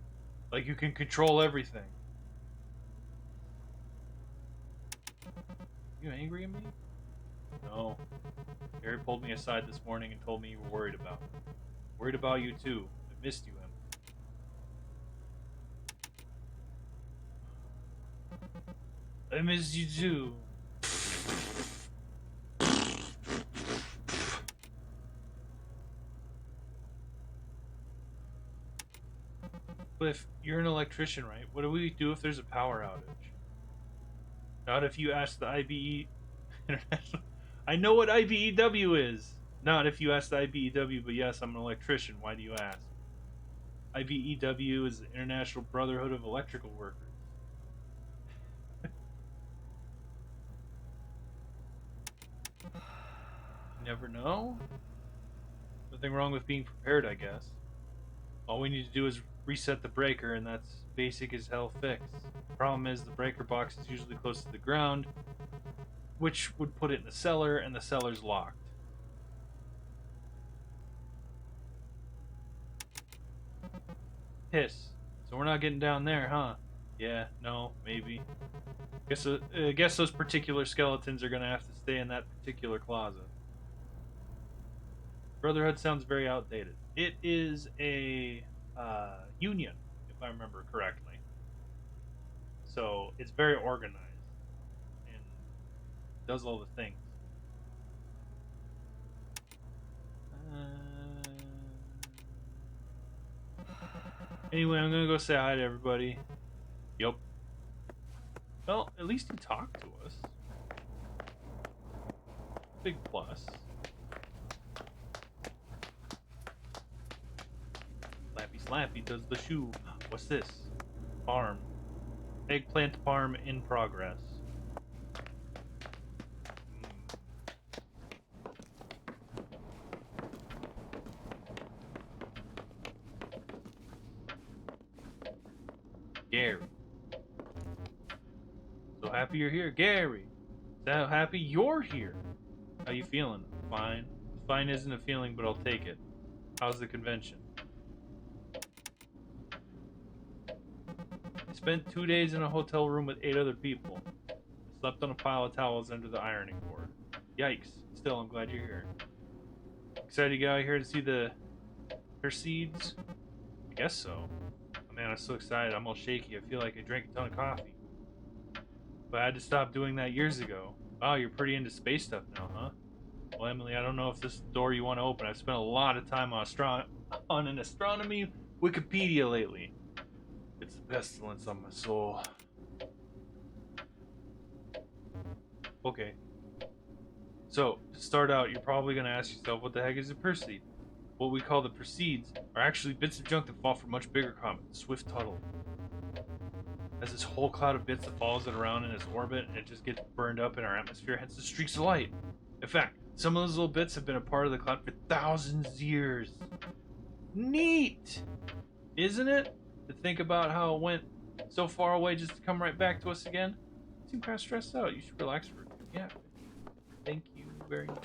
Like you can control everything. You angry at me? No. Gary pulled me aside this morning and told me you were worried about me. Worried about you too. I missed you, Em. I missed you too. Cliff, you're an electrician, right? What do we do if there's a power outage? Not if you ask the IBE International. I know what IBEW is. Not if you ask the IBEW, but yes, I'm an electrician. Why do you ask? IBEW is the International Brotherhood of Electrical Workers. Never know? Nothing wrong with being prepared, I guess. All we need to do is reset the breaker, and that's basic as hell fix. Problem is, the breaker box is usually close to the ground, which would put it in the cellar, and the cellar's locked. Piss. So we're not getting down there, huh? Yeah, no, maybe. Guess those particular skeletons are gonna have to stay in that particular closet. Brotherhood sounds very outdated. It is a union, if I remember correctly. So it's very organized and does all the things. Anyway, I'm gonna go say hi to everybody. Yup. Well, at least he talked to us. Big plus. Slappy Slappy does the shoe. What's this? Farm. Eggplant farm in progress. Gary. So happy you're here, Gary. So happy you're here. How you feeling? Fine. Fine isn't a feeling, but I'll take it. How's the convention? I spent 2 days in a hotel room with 8 other people. I slept on a pile of towels under the ironing board. Yikes. Still, I'm glad you're here. Excited to get out here to see the Perseeds? I guess so. Oh, man, I'm so excited. I'm all shaky. I feel like I drank a ton of coffee. But I had to stop doing that years ago. Wow, you're pretty into space stuff now, huh? Well, Emily, I don't know if this is the door you want to open. I've spent a lot of time on an astronomy Wikipedia lately. It's the pestilence on my soul. Okay. So, to start out, you're probably going to ask yourself, what the heck is a Perseid? What we call the Perseids are actually bits of junk that fall from much bigger comets, Swift Tuttle. As this whole cloud of bits that follows it around in its orbit, and it just gets burned up in our atmosphere, hence the streaks of light. In fact, some of those little bits have been a part of the cloud for thousands of years. Neat! Isn't it? To think about how it went so far away just to come right back to us again? You seem kind of stressed out. You should relax for a bit. Yeah. Thank you very much.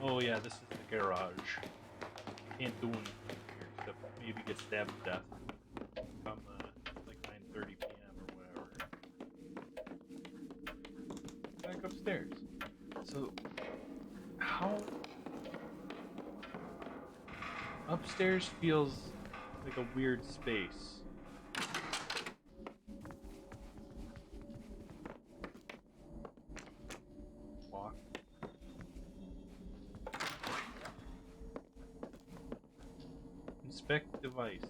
Oh yeah, this is the garage. Can't do anything here except maybe get stabbed to death. Come like 9:30 p.m. or whatever. Back upstairs. So, how... Upstairs feels like a weird space. Walk. Inspect device.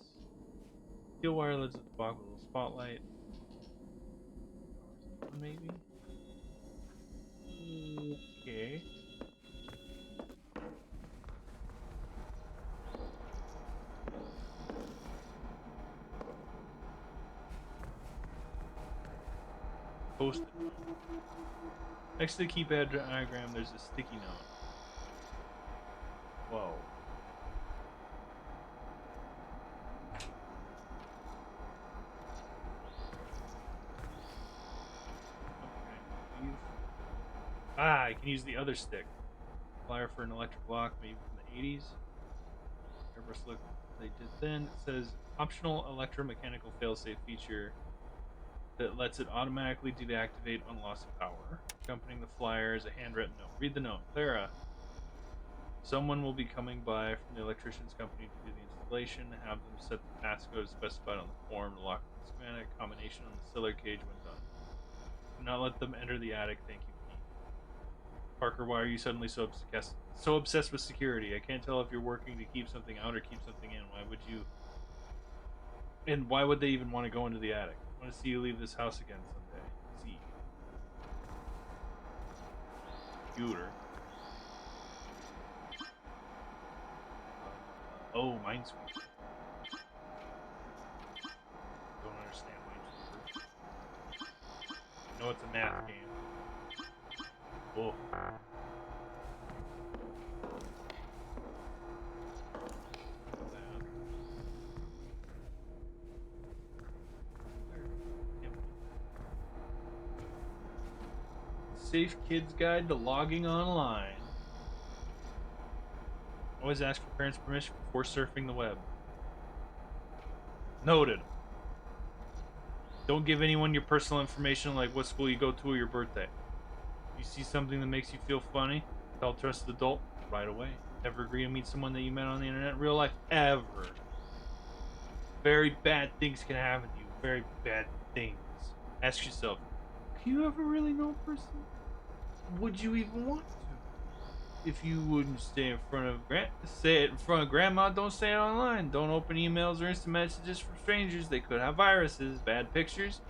Steel wire lids at the bottom with a little spotlight. Maybe? Okay. Post-it note. Next to the keypad diagram, there's a sticky note. Whoa. Okay. I can use the other stick. Flyer for an electric lock, maybe from the 80s. Airbrush look they did then. It says optional electromechanical failsafe feature that lets it automatically deactivate on loss of power. Accompanying the flyer is a handwritten note. Read the note. Clara, someone will be coming by from the electrician's company to do the installation. Have them set the passcode specified on the form to lock the schematic combination on the cellar cage when done. Do not let them enter the attic. Thank you, Pete. Parker, why are you suddenly so obsessed with security? I can't tell if you're working to keep something out or keep something in. Why would you... And why would they even want to go into the attic? I want to see you leave this house again someday. See. Computer. Oh, Minesweeper. Don't understand Minesweeper. I know it's a math game. Oh. Safe Kids Guide to Logging Online. Always ask for parents' permission before surfing the web. Noted. Don't give anyone your personal information like what school you go to or your birthday. You see something that makes you feel funny, tell a trusted adult right away. Ever agree to meet someone that you met on the internet in real life? Ever. Very bad things can happen to you. Very bad things. Ask yourself, can you ever really know a person? Would you even want to? If you wouldn't stay in front of say it in front of grandma, don't say it online. Don't open emails or instant messages from strangers. They could have viruses, bad pictures,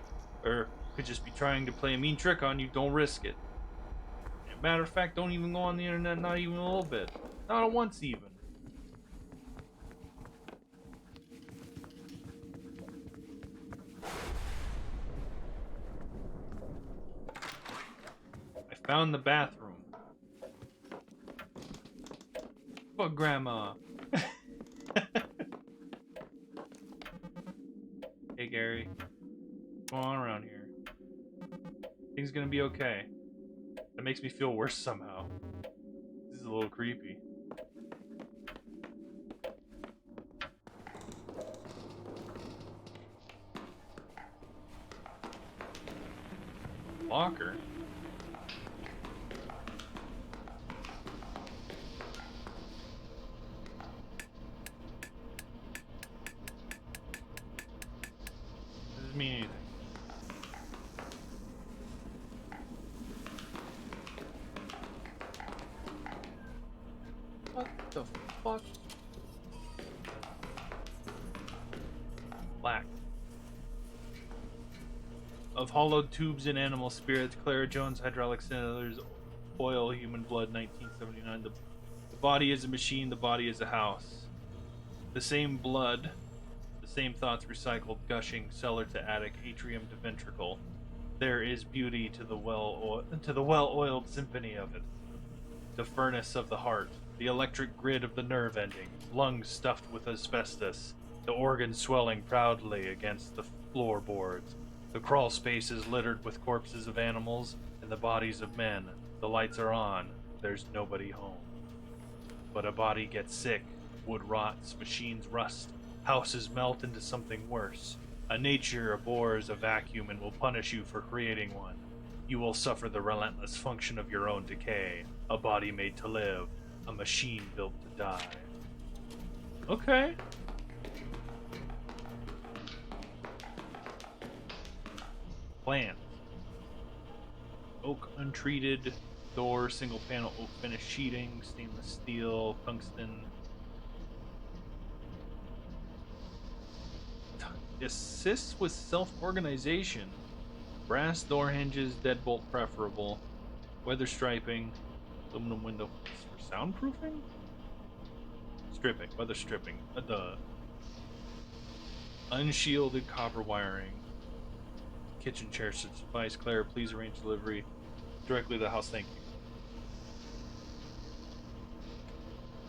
or could just be trying to play a mean trick on you. Don't risk it. Matter of fact, don't even go on the internet, not even a little bit. Not once even. I found the bathroom. Fuck grandma. scary. What's going on around here? Things gonna be okay. That makes me feel worse somehow. This is a little creepy. Locker? Doesn't mean anything. What the fuck? Black. Of hollowed tubes and animal spirits, Clara Jones, hydraulic cylinders, oil, human blood, 1979. The body is a machine, the body is a house. The same blood, the same thoughts recycled, gushing, cellar to attic, atrium to ventricle. There is beauty to the well-oiled symphony of it. The furnace of the heart, the electric grid of the nerve ending, lungs stuffed with asbestos, the organs swelling proudly against the floorboards. The crawl space is littered with corpses of animals and the bodies of men. The lights are on. There's nobody home. But a body gets sick, wood rots, machines rust, houses melt into something worse. A nature abhors a vacuum and will punish you for creating one. You will suffer the relentless function of your own decay. A body made to live, a machine built to die. Okay. Plans. Oak untreated, door, single panel oak finish sheeting, stainless steel, tungsten. Assists with self-organization. Brass door hinges, deadbolt preferable. Weather striping. Aluminum window for soundproofing? Stripping. Weather stripping. Unshielded copper wiring. Kitchen chair suffice. Claire, please arrange delivery directly to the house. Thank you.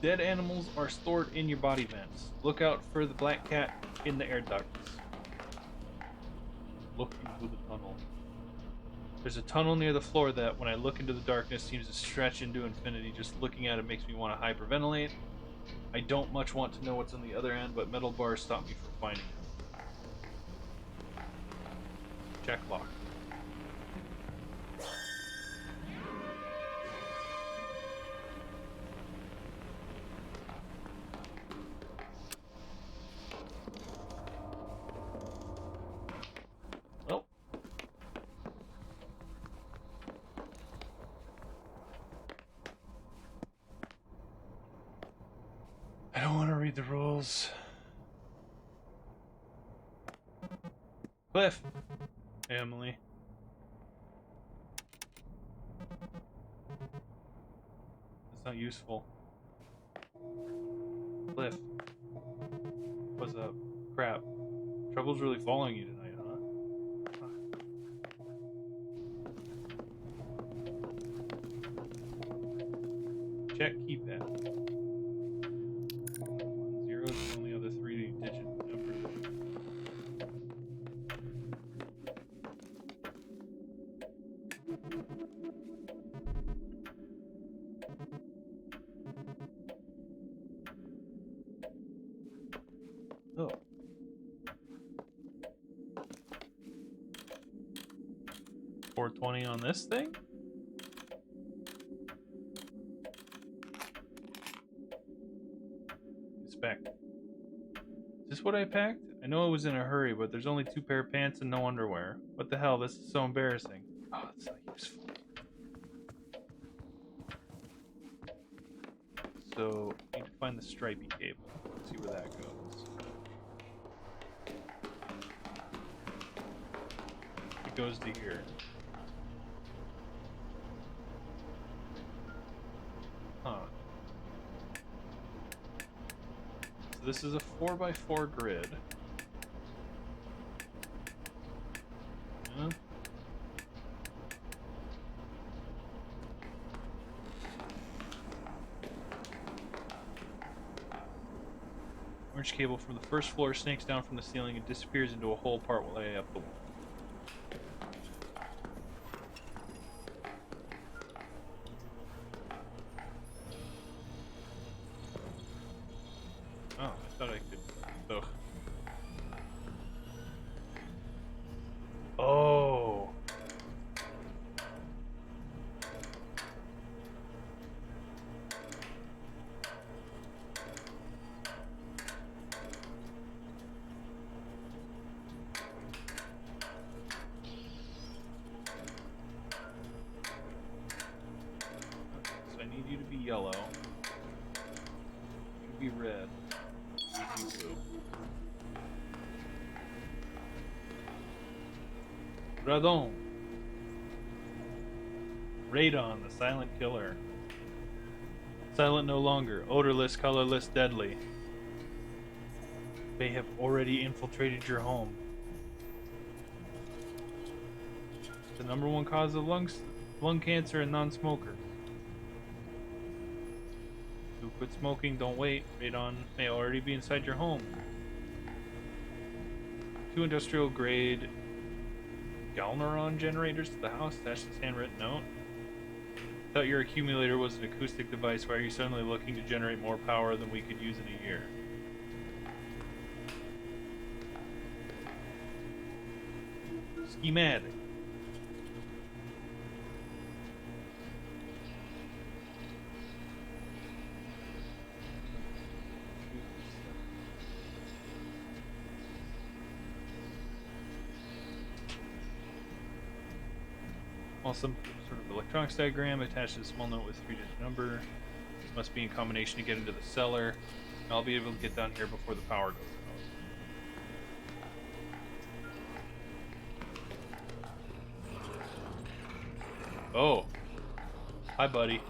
Dead animals are stored in your body vents. Look out for the black cat in the air ducts. Look into the tunnel. There's a tunnel near the floor that, when I look into the darkness, seems to stretch into infinity. Just looking at it makes me want to hyperventilate. I don't much want to know what's on the other end, but metal bars stop me from finding it. Check lock. Well. I don't want to read the rules. Cliff. Emily. That's not useful. Cliff. What's up? Crap. Trouble's really following you tonight, huh? Check keypad. 0 is the only other 3-digit number. Oh. $4.20 on this thing? Inspect. Is this what I packed? I know I was in a hurry, but there's only 2 pair of pants and no underwear. What the hell? This is so embarrassing. Oh, that's not useful. So, I need to find the stripy cable. Let's see where that goes. It goes to here. Huh. So this is a 4x4 grid. Yeah. Orange cable from the first floor snakes down from the ceiling and disappears into a hole partway up the wall. Oh, I thought I could. Ugh. Oh. So I need you to be yellow. You to be red. You to be blue. Radon. Radon, the silent killer. Silent no longer, odorless, colorless, deadly. They have already infiltrated your home. The #1 cause of lung cancer in non-smokers. To quit smoking, don't wait. Radon may already be inside your home. 2 industrial grade Galneron generators to the house. Attached this handwritten note. Thought your accumulator was an acoustic device. Why are you suddenly looking to generate more power than we could use in a year? Schematic. Some sort of electronics diagram attached to a small note with 3-digit number. This must be in combination to get into the cellar. I'll be able to get down here before the power goes out. Oh. Hi, buddy.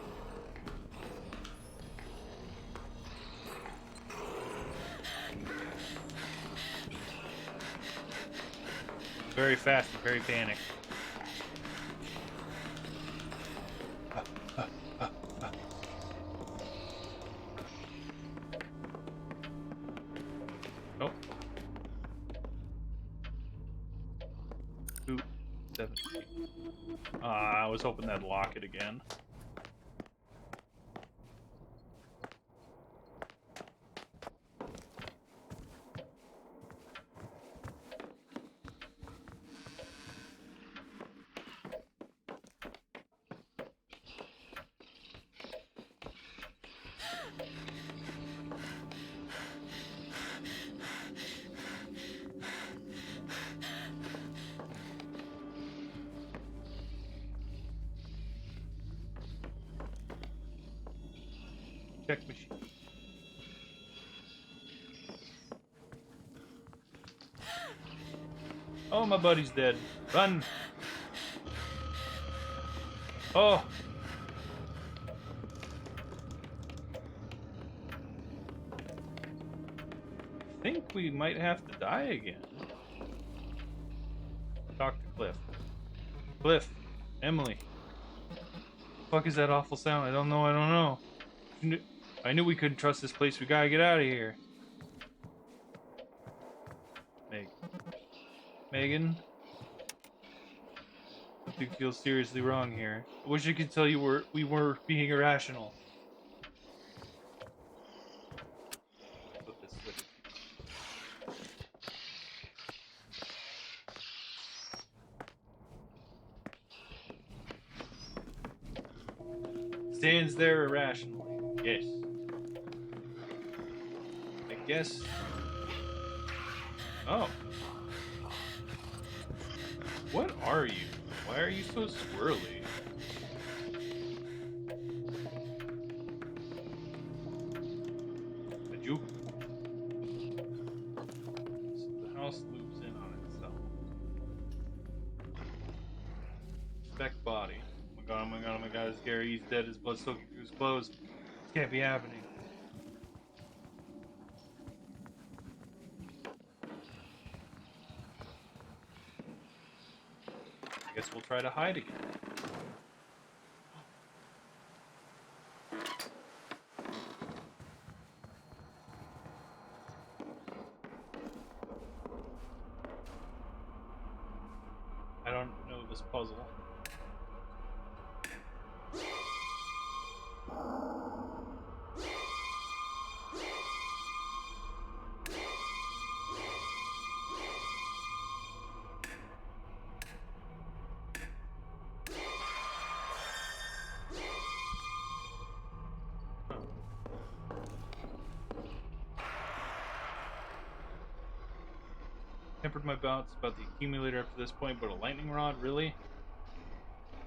Very fast and very panicked. Oh. 217. I was hoping that'd lock it again. Check machine. Oh, my buddy's dead. Run! Oh! I think we might have to die again. Talk to Cliff. Cliff! Emily! What the fuck is that awful sound? I don't know. I knew we couldn't trust this place. We gotta get out of here. Megan? Something feels seriously wrong here. I wish I could tell you we were being irrational. Put this switch. Stands there irrationally. Yes. I guess. Oh. What are you? Why are you so swirly? A juke. The house loops in on itself. Spec body. Oh my god, it's Gary. He's dead. His blood's soaking through his clothes. This can't be happening. I guess we'll try to hide again. this puzzle. Tempered my doubts about the accumulator up to this point, but a lightning rod? Really?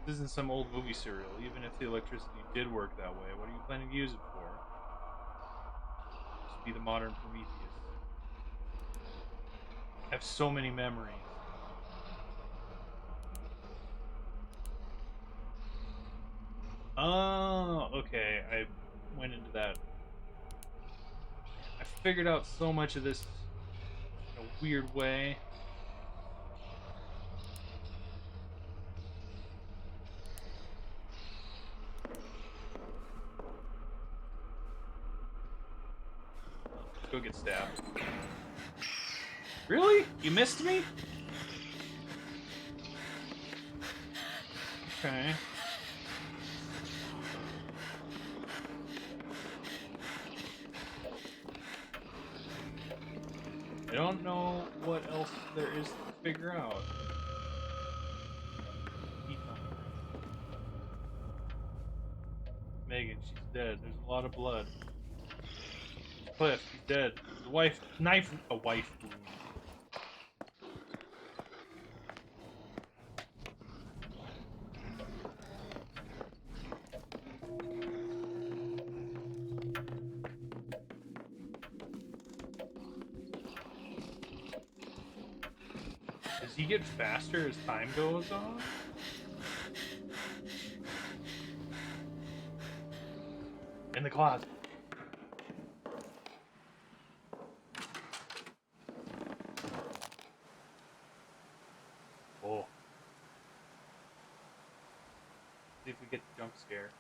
This isn't some old movie serial. Even if the electricity did work that way, what are you planning to use it for? Just be the modern Prometheus. I have so many memories. Oh, okay. I went into that. I figured out so much of this in a weird way. Let's go get stabbed. Really? You missed me? Okay. I don't know what else there is to figure out. Megan, she's dead. There's a lot of blood. Cliff, he's dead. The wife, a wife wound. Does he get faster as time goes on? In the closet. Oh. See if we get the jump scare.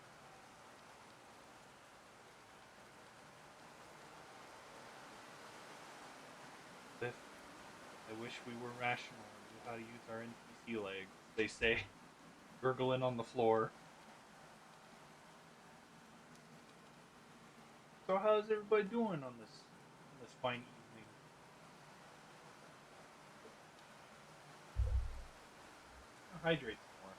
Cliff, I wish we were rational and knew how to use our NPC legs. They say, gurgling on the floor. So how's everybody doing on this fine evening? Hydrate some more.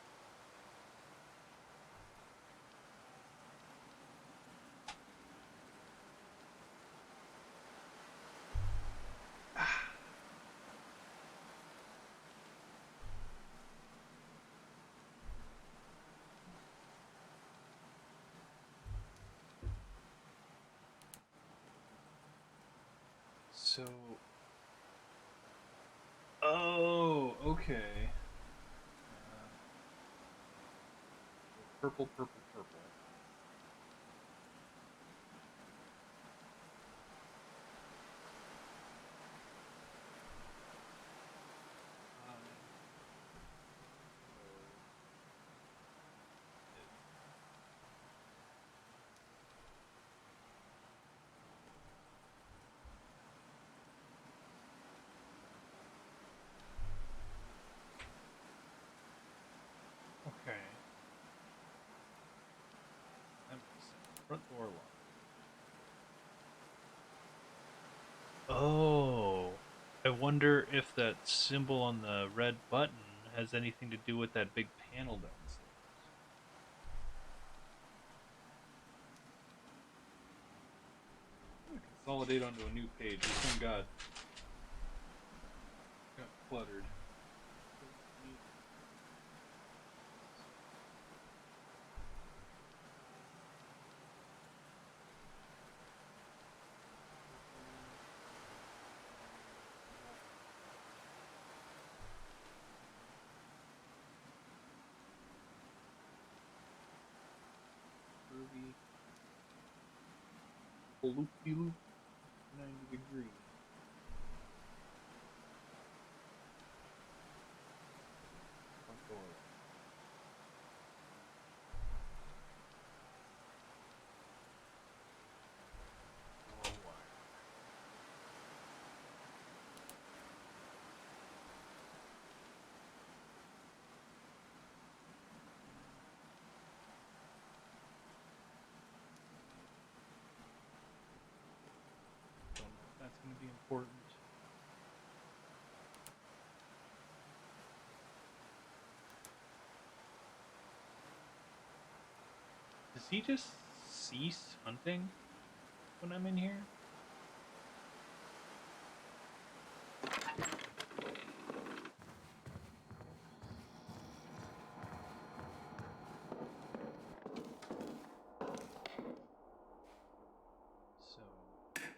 So, oh, okay. Purple, purple, purple. Okay. Front door lock. Oh. I wonder if that symbol on the red button has anything to do with that big panel downstairs. Consolidate onto a new page. Thank God. Got cluttered. Curvy. Loop-de-loop. 90 degrees. Front door. Door wire. be important. Does he just cease hunting when I'm in here? So,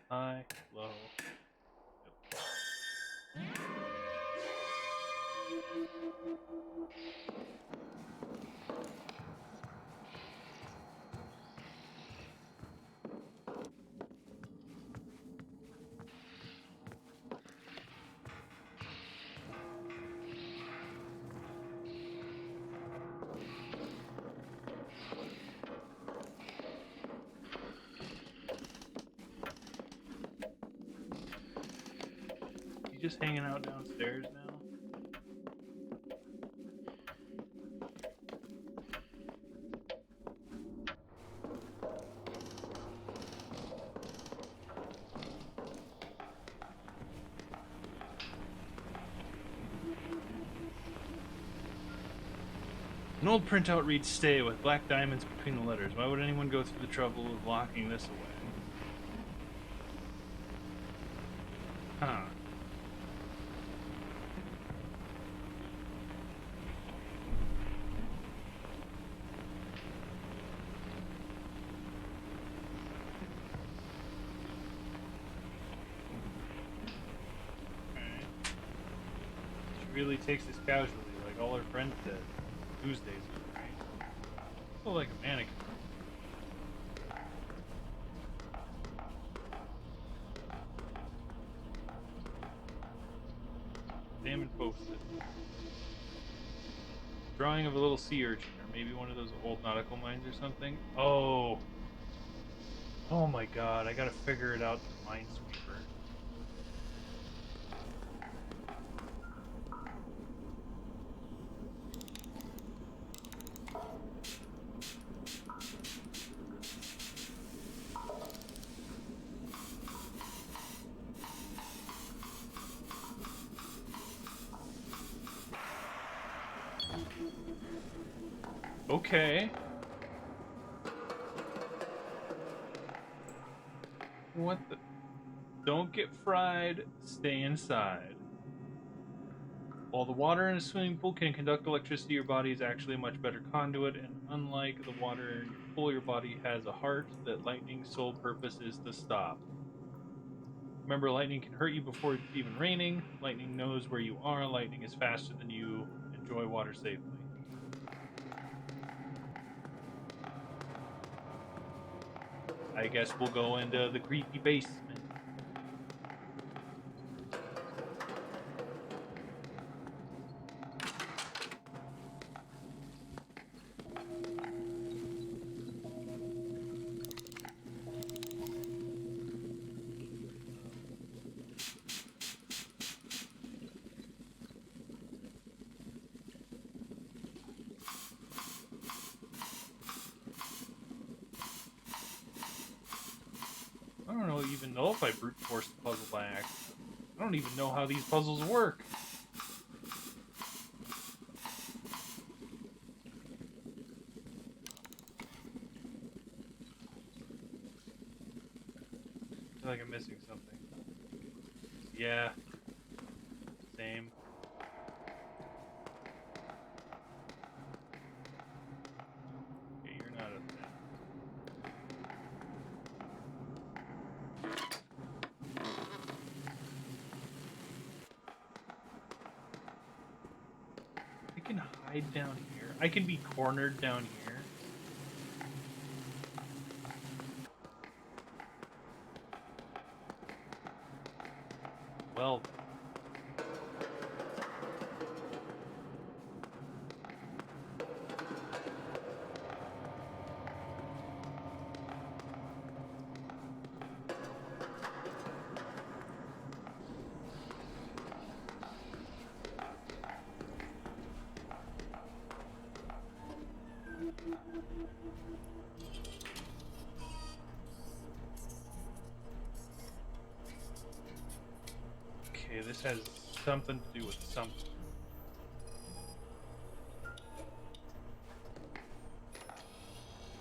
high, low. He just hanging out downstairs now? An old printout reads "Stay" with black diamonds between the letters. Why would anyone go through the trouble of locking this away? Huh. Alright. She really takes this casually, like all her friends did. Tuesdays. Feel like a mannequin. Examine posted. Drawing of a little sea urchin, or maybe one of those old nautical mines or something. Oh. Oh my god, I gotta figure it out to Minesweeper. Okay. What the? Don't get fried, stay inside. While the water in a swimming pool can conduct electricity, your body is actually a much better conduit, and unlike the water in your pool, your body has a heart that lightning's sole purpose is to stop. Remember, lightning can hurt you before it's even raining. Lightning knows where you are. Lightning is faster than you. Enjoy water safely. I guess we'll go into the creepy basement. I don't even know if I brute forced the puzzle by accident. I don't even know how these puzzles work. I feel like I'm missing something. Yeah. Same. Okay, you're not a thing. I can hide down here. I can be cornered down here. Well, Okay, this has something to do with something.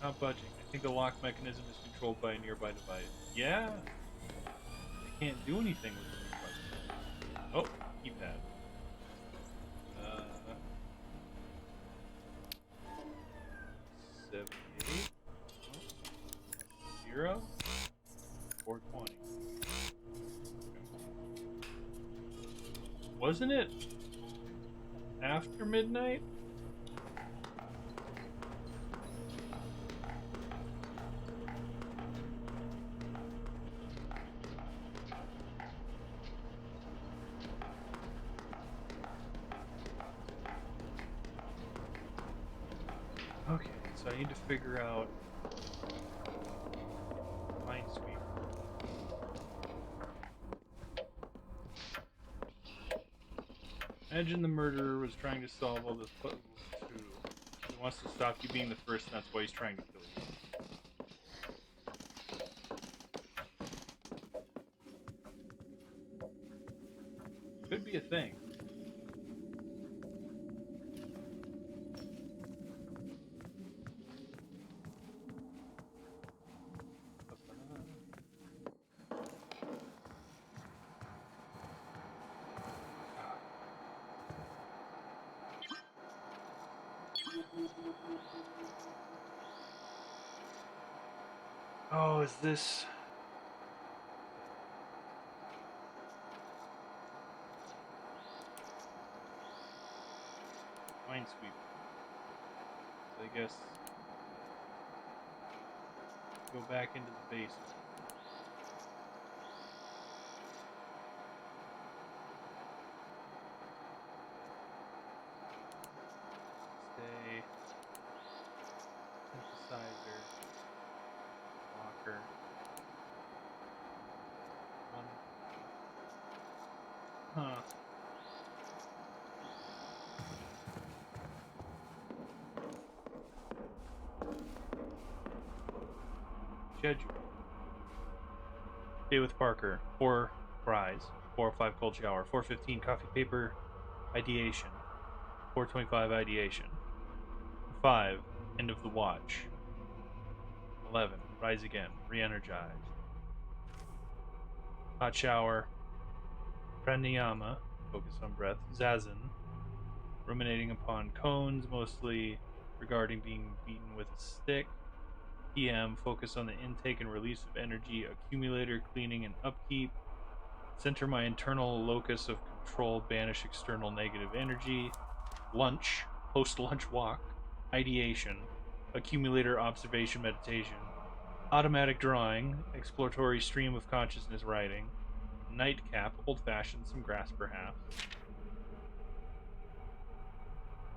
Not budging. I think the lock mechanism is controlled by a nearby device. Yeah? I can't do anything with the nearby device. Oh, keypad. 78. Oh, 0. 420. Wasn't it after midnight? Okay, so I need to figure out Minesweeper. Imagine the murderer was trying to solve all this puzzles too. He wants to stop you being the first, and that's why he's trying to kill you. Could be a thing. Oh, is this... Minesweeper. I guess... Go back into the basement. Stay. Synthesizer. Locker. One. Huh. Schedule. Stay with Parker. 4 fries. 4:05 cold shower. 4:15 coffee paper ideation. 4:25 ideation. 5 end of the watch. 11 rise again. Re-energize. Hot shower. Pranayama. Focus on breath. Zazen. Ruminating upon cones, mostly regarding being beaten with a stick. PM, focus on the intake and release of energy, accumulator cleaning and upkeep. Center my internal locus of control, banish external negative energy. Lunch, post-lunch walk, ideation, accumulator observation meditation. Automatic drawing, exploratory stream of consciousness writing. Nightcap, old-fashioned, some grass perhaps.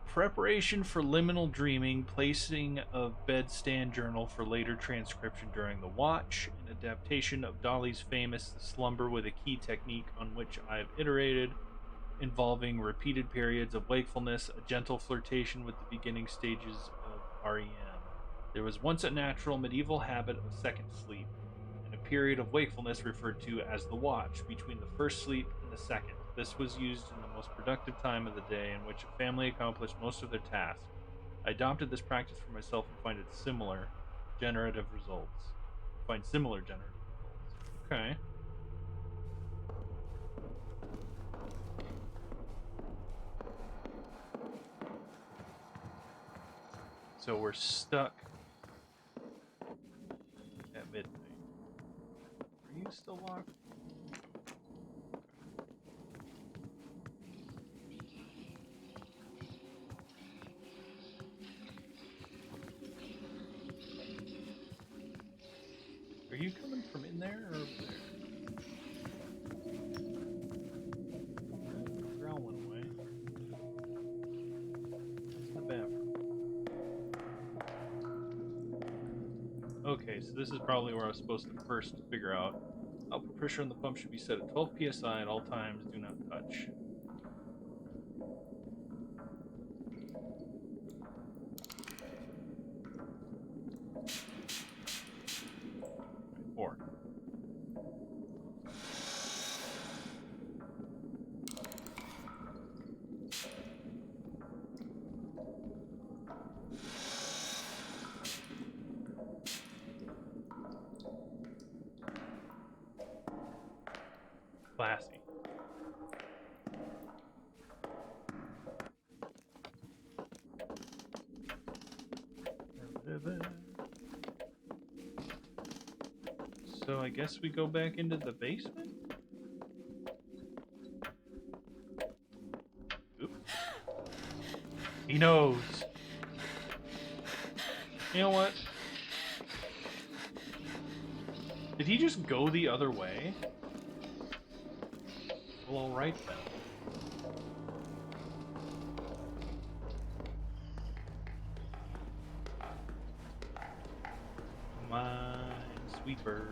Preparation for liminal dreaming, placing of bedstand journal for later transcription during the watch, an adaptation of Dolly's famous slumber with a key technique on which I've iterated, involving repeated periods of wakefulness, a gentle flirtation with the beginning stages of REM. There was once a natural medieval habit of second sleep, and a period of wakefulness referred to as the watch, between the first sleep and the second. This was used in the most productive time of the day in which a family accomplished most of their tasks. I adopted this practice for myself and find similar generative results. Okay. So we're stuck at midnight. Are you still locked? Are you coming from in there or over there? The growl went away. It's the bathroom. Okay, so this is probably where I was supposed to first figure out. Output pressure on the pump should be set at 12 psi at all times. Do not touch. Classy. So I guess we go back into the basement? Oop. He knows. You know what? Did he just go the other way? Well, alright then. Minesweeper.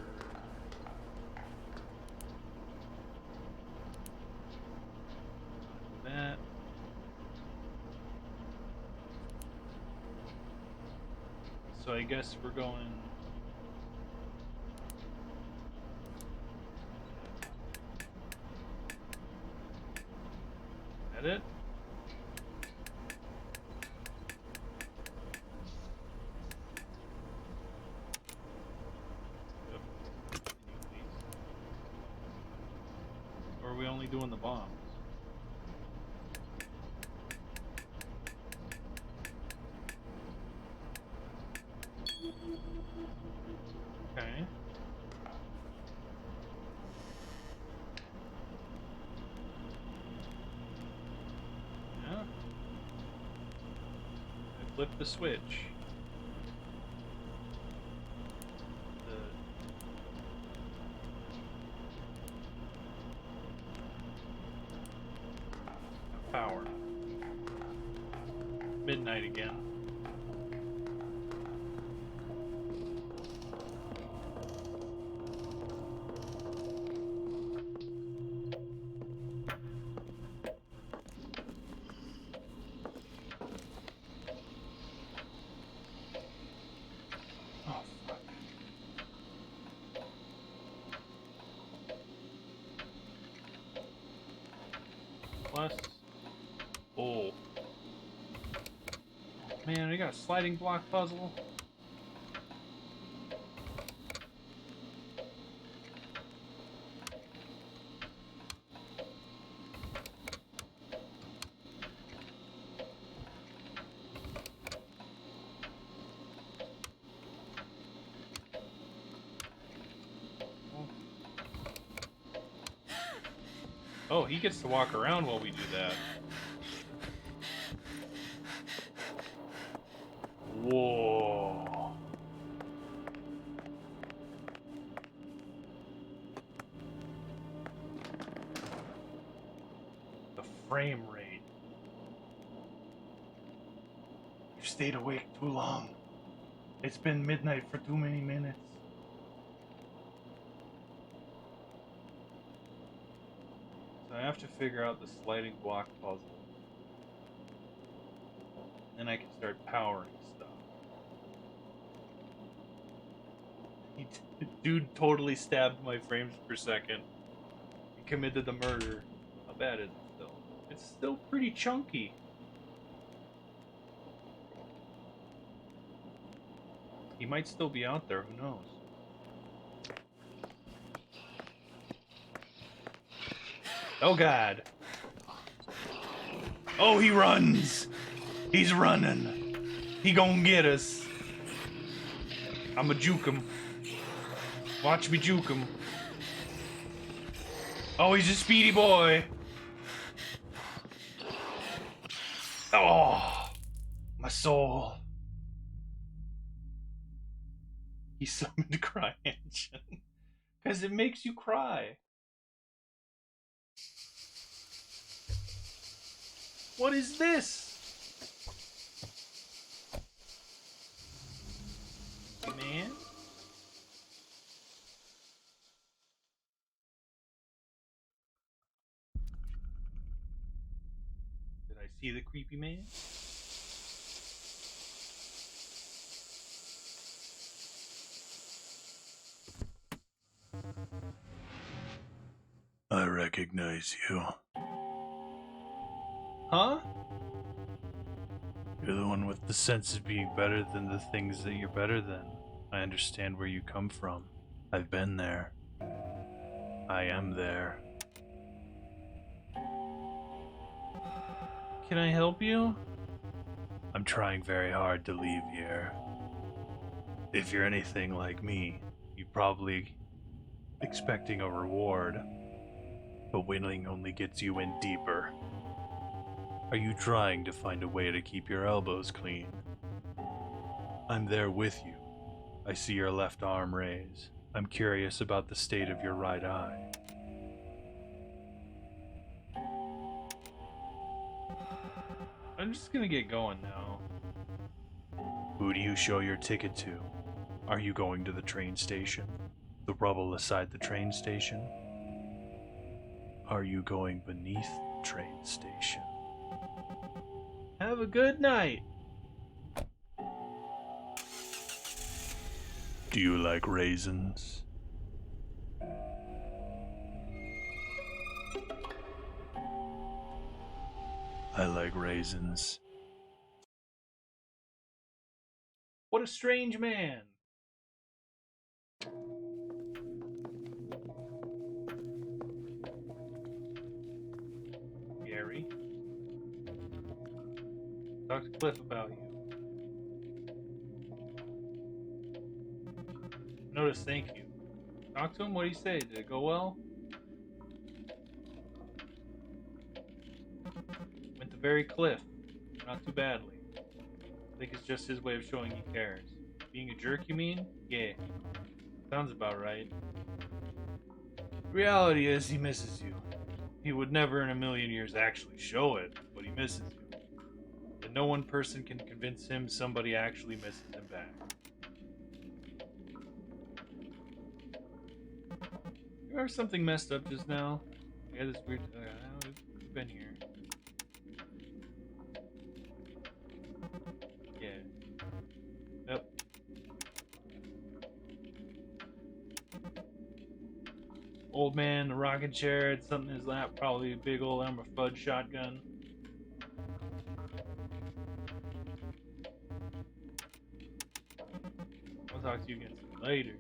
That. So I guess we're going. Is that it? Yep. Continue, please. Or are we only doing the bombs? Okay. Yeah. I flipped the switch. The power. Midnight again. Oh, fuck. Plus. Oh. Man, I got a sliding block puzzle. Oh, he gets to walk around while we do that. Whoa. The frame rate. You've stayed awake too long. It's been midnight for too many minutes. So I have to figure out the sliding block puzzle. Then I can start powering stuff. Dude totally stabbed my frames per second. He committed the murder. How bad is it still? It's still pretty chunky. He might still be out there, who knows? Oh god. Oh, he runs! He's running. He gonna get us. I'ma juke him. Watch me juke him. Oh, he's a speedy boy. Oh, my soul. He summoned Cry Engine. Because it makes you cry. What is this? Man? Did I see the creepy man? I recognize you. Huh? You're the one with the sense of being better than the things that you're better than. I understand where you come from. I've been there. I am there. can I help you? I'm trying very hard to leave here. If you're anything like me, you're probably expecting a reward, but winning only gets you in deeper. Are you trying to find a way to keep your elbows clean? I'm there with you. I see your left arm raise. I'm curious about the state of your right eye. I'm just gonna get going now. Who do you show your ticket to? Are you going to the train station? The rubble aside the train station? Are you going beneath the train station? Have a good night. Do you like raisins? I like raisins. What a strange man. Gary. Talk to Cliff about you. Notice thank you. Talk to him, what do you say? Did it go well? Went the very cliff. Not too badly. I think it's just his way of showing he cares. Being a jerk, you mean? Yeah. Sounds about right. Reality is, he misses you. He would never in a million years actually show it, but he misses you. And no one person can convince him somebody actually misses him back. You remember something messed up just now? I had this weird... we've been here. Yeah. Yep. Old man, the rocking chair, had something in his lap, probably a big old Elmer Fudd shotgun. I'll talk to you again later.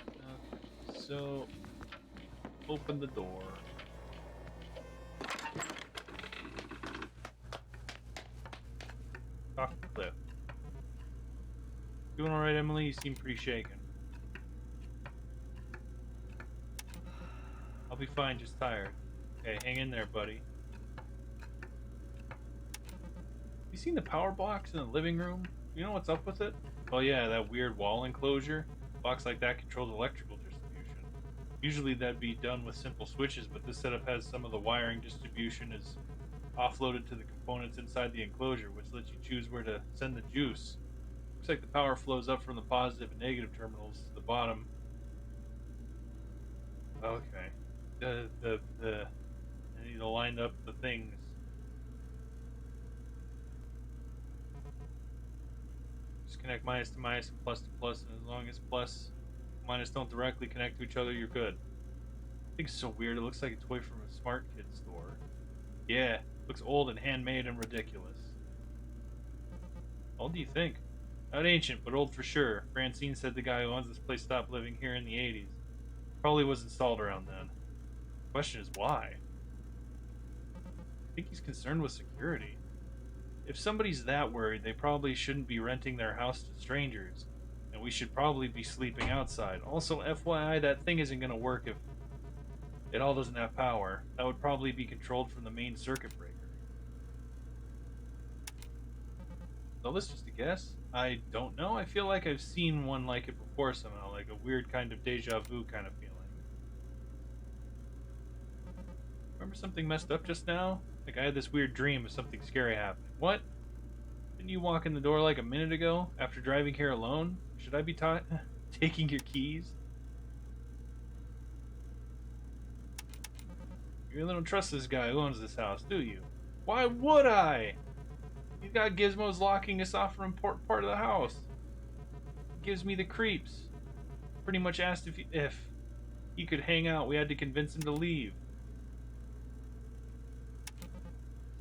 Okay, so open the door. Talk to Cliff. Doing alright, Emily? You seem pretty shaken. I'll be fine, just tired. Okay, hang in there, buddy. You seen the power box in the living room? You know what's up with it? Oh yeah, that weird wall enclosure. Box like that controls electrical distribution. Usually that'd be done with simple switches, but this setup has some of the wiring distribution is offloaded to the components inside the enclosure, which lets you choose where to send the juice. Looks like the power flows up from the positive and negative terminals to the bottom. Okay. I need to line up the things. Just connect minus to minus and plus to plus, and as long as plus and minus don't directly connect to each other, you're good. I think it's so weird. It looks like a toy from a smart kid store. Yeah, looks old and handmade and ridiculous. How old do you think? Not ancient, but old for sure. Francine said the guy who owns this place stopped living here in the 80s. Probably was installed around then. The question is why? I think he's concerned with security. If somebody's that worried, they probably shouldn't be renting their house to strangers. And we should probably be sleeping outside. Also, FYI, that thing isn't going to work if it all doesn't have power. That would probably be controlled from the main circuit breaker. So this just a guess? I don't know. I feel like I've seen one like it before somehow, like a weird kind of deja vu kind of feeling. Remember something messed up just now? Like I had this weird dream of something scary happening. What? Didn't you walk in the door like a minute ago after driving here alone? Should I be taking your keys? You really don't trust this guy who owns this house, do you? Why would I? He's got gizmos locking us off from important part of the house. Gives me the creeps. Pretty much asked if he could hang out. We had to convince him to leave.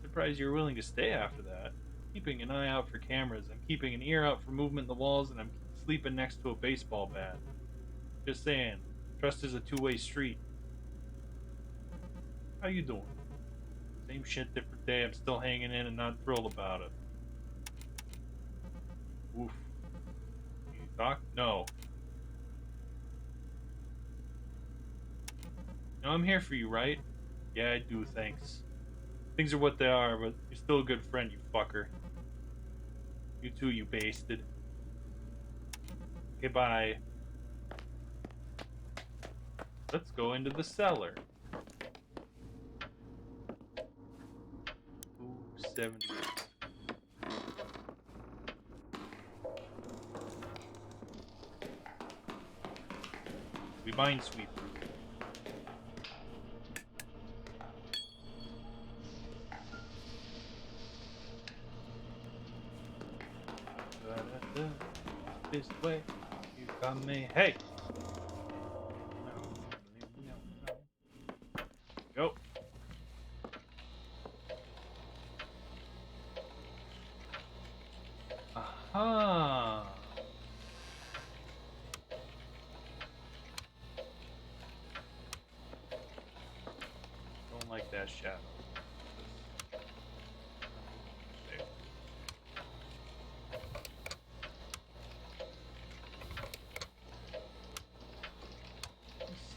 Surprised you're willing to stay after that. Keeping an eye out for cameras. I'm keeping an ear out for movement in the walls, and I'm sleeping next to a baseball bat. Just saying, trust is a two-way street. How you doing? Same shit, different day. I'm still hanging in and not thrilled about it. Oof. Can you talk? No. No, I'm here for you, right? Yeah, I do, thanks. Things are what they are, but you're still a good friend, you fucker. You too, you basted. Okay, bye. Let's go into the cellar. Ooh, 70. We minesweeper. This way, you got me. Hey! No. Go. Aha! Don't like that shadow.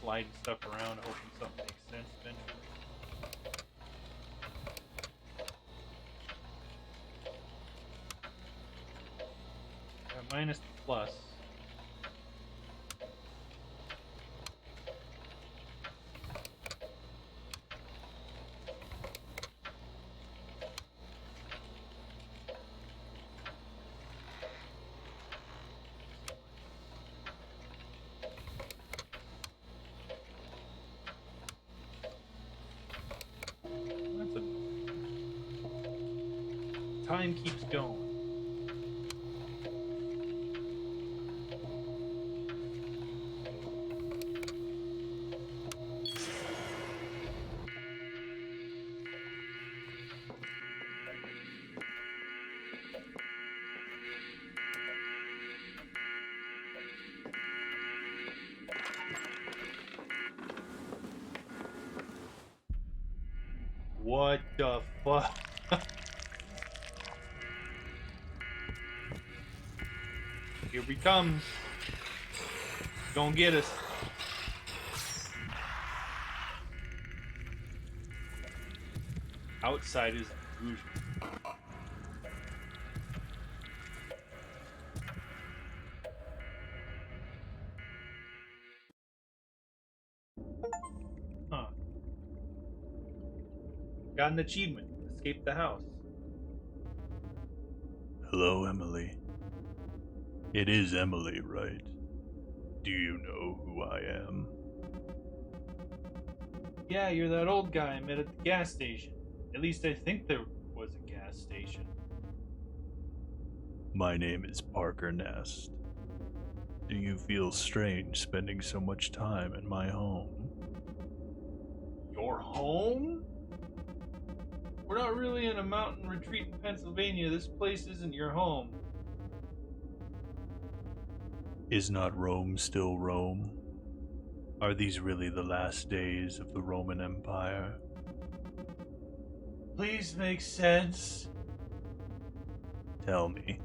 Sliding stuff around, hoping something makes sense eventually. Minus the plus. That's a... Time keeps going. What the fuck? Here he comes. Gonna get us. Outside is illusion. Huh. Got an achievement. Escape the house. Hello, Emily. It is Emily, right? Do you know who I am? Yeah, you're that old guy I met at the gas station. At least I think there was a gas station. My name is Parker Nest. Do you feel strange spending so much time in my home? Your home? We're not really in a mountain retreat in Pennsylvania. This place isn't your home. Is not Rome still Rome? Are these really the last days of the Roman Empire? Please make sense. Tell me,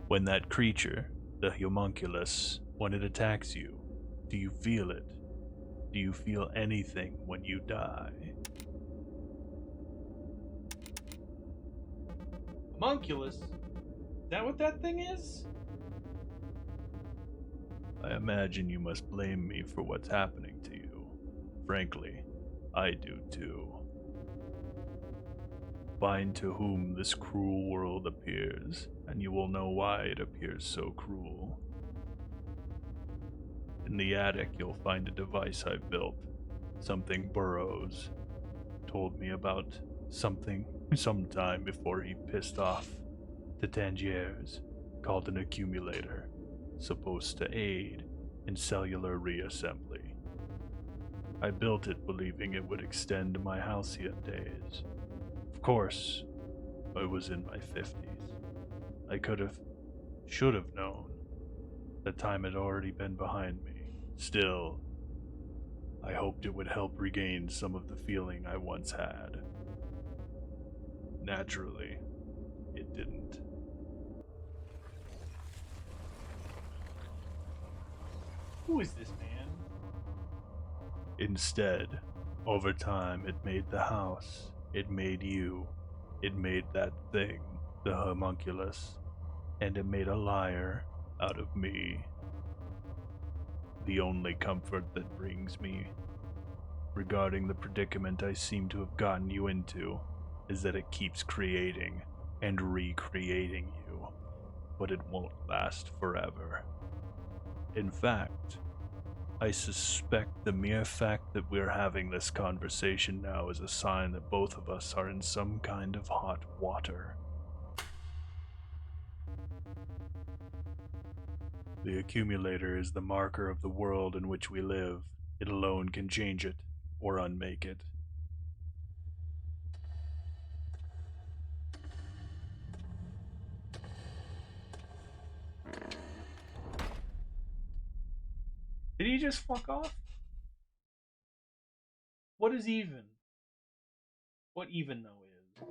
when that creature, the homunculus, when it attacks you, do you feel it? Do you feel anything when you die? Homunculus? Is that what that thing is? I imagine you must blame me for what's happening to you. Frankly, I do too. Find to whom this cruel world appears, and you will know why it appears so cruel. In the attic, you'll find a device I've built. Something Burroughs told me about something sometime before he pissed off the Tangiers, called an accumulator, supposed to aid in cellular reassembly. I built it believing it would extend my halcyon days. Of course, I was in my 50s. I should have known. The time had already been behind me. Still, I hoped it would help regain some of the feeling I once had. Naturally, it didn't. Who is this man? Instead, over time, it made the house, it made you, it made that thing, the homunculus, and it made a liar out of me. The only comfort that brings me regarding the predicament I seem to have gotten you into is that it keeps creating and recreating you, but it won't last forever. In fact, I suspect the mere fact that we're having this conversation now is a sign that both of us are in some kind of hot water. The accumulator is the marker of the world in which we live. It alone can change it or unmake it. Did he just fuck off? What is even? What even though is?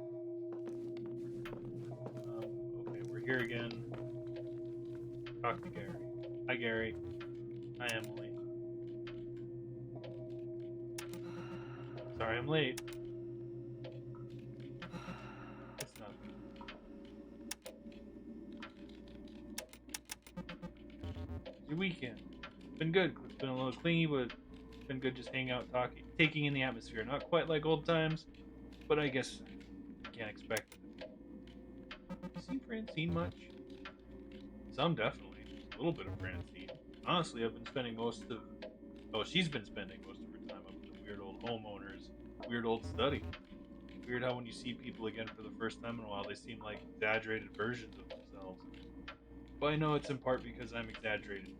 Okay, we're here again. Talk to Gary. Hi, Gary. Hi, Emily. Sorry I'm late. It's nothing. Your weekend? Been good. It's been a little clingy, but it's been good just hanging out, talking, taking in the atmosphere. Not quite like old times, but I guess you can't expect it. You seen Francine much? Some definitely. A little bit of Francine. Honestly, I've been spending most of. Oh, she's been spending most of her time up at the weird old homeowner's weird old study. Weird how when you see people again for the first time in a while, they seem like exaggerated versions of themselves. But I know it's in part because I'm exaggerated.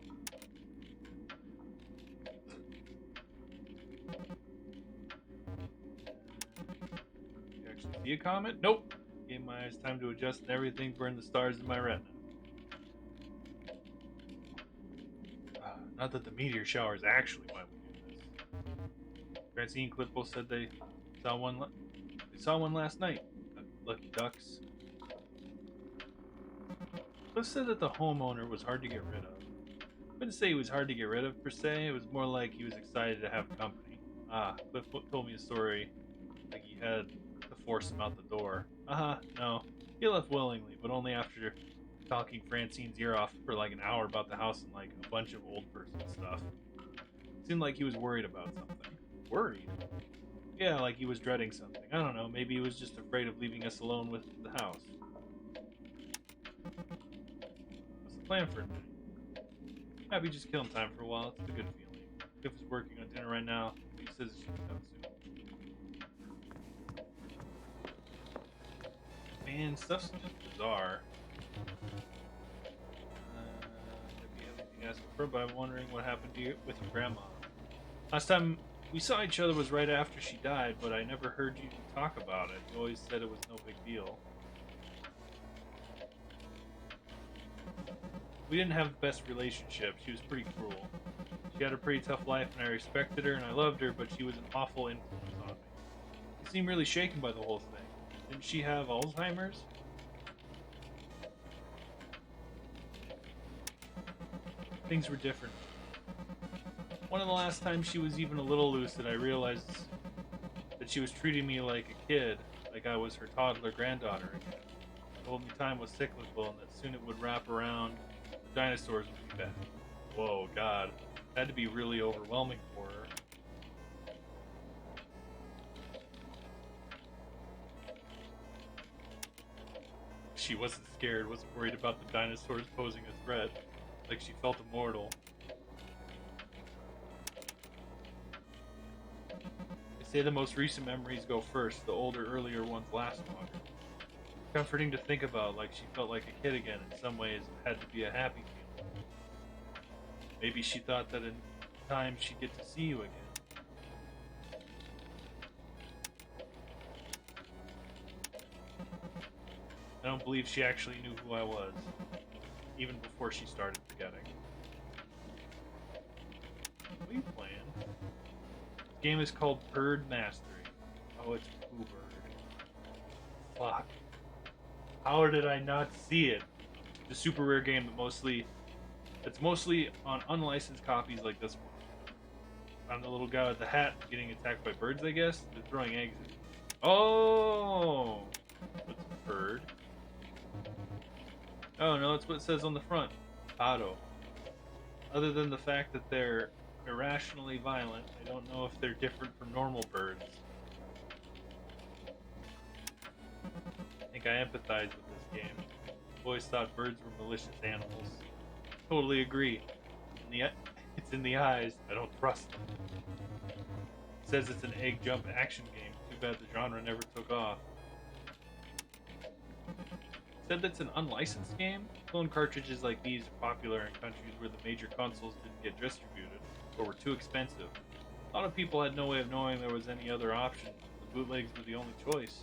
You actually see a comet? Nope. Gave my eyes time to adjust and everything burned the stars in my retina. Not that the meteor shower is actually why we do this. Francine and Clippo said they saw one. They saw one last night. Lucky ducks. Cliff said that the homeowner was hard to get rid of. I wouldn't say he was hard to get rid of per se. It was more like he was excited to have company. Cliff told me a story like he had to force him out the door. No. He left willingly, but only after talking Francine's ear off for like an hour about the house and like a bunch of old person stuff. Seemed like he was worried about something. Worried? Yeah, like he was dreading something. I don't know, maybe he was just afraid of leaving us alone with the house. What's the plan for tonight? Maybe just killing time for a while. It's a good feeling. Cliff is working on dinner right now. He says it should be done soon. Man, stuff's just bizarre. Maybe everything asked for, but I'm wondering what happened to you with your grandma. Last time we saw each other was right after she died, but I never heard you talk about it. You always said it was no big deal. We didn't have the best relationship. She was pretty cruel. She had a pretty tough life, and I respected her and I loved her, but she was an awful influence on me. She seemed really shaken by the whole thing. Didn't she have Alzheimer's? Things were different. One of the last times she was even a little lucid, I realized that she was treating me like a kid, like I was her toddler granddaughter again. She told me time was cyclical and that soon it would wrap around, dinosaurs would be back. Whoa, God. That had to be really overwhelming for her. She wasn't scared, wasn't worried about the dinosaurs posing a threat, like she felt immortal. They say the most recent memories go first, the older, earlier ones last longer. Comforting to think about, like she felt like a kid again. In some ways, it had to be a happy feeling. Maybe she thought that in time she'd get to see you again. I don't believe she actually knew who I was, even before she started forgetting. Game is called Bird Mastery. Oh, it's Pooh Bird. Fuck. How did I not see it? The super rare game that it's mostly on unlicensed copies like this one. I'm the little guy with the hat getting attacked by birds, I guess. They're throwing eggs at me. Oh! What's a bird? Oh no, it's what it says on the front. Pato. Other than the fact that they're irrationally violent, I don't know if they're different from normal birds. I think I empathize with this game. I've always thought birds were malicious animals. Totally agree. It's in the eyes. I don't trust them. It says it's an egg jump action game. Too bad the genre never took off. It said that's an unlicensed game. Clone cartridges like these are popular in countries where the major consoles didn't get distributed or were too expensive. A lot of people had no way of knowing there was any other option. The bootlegs were the only choice.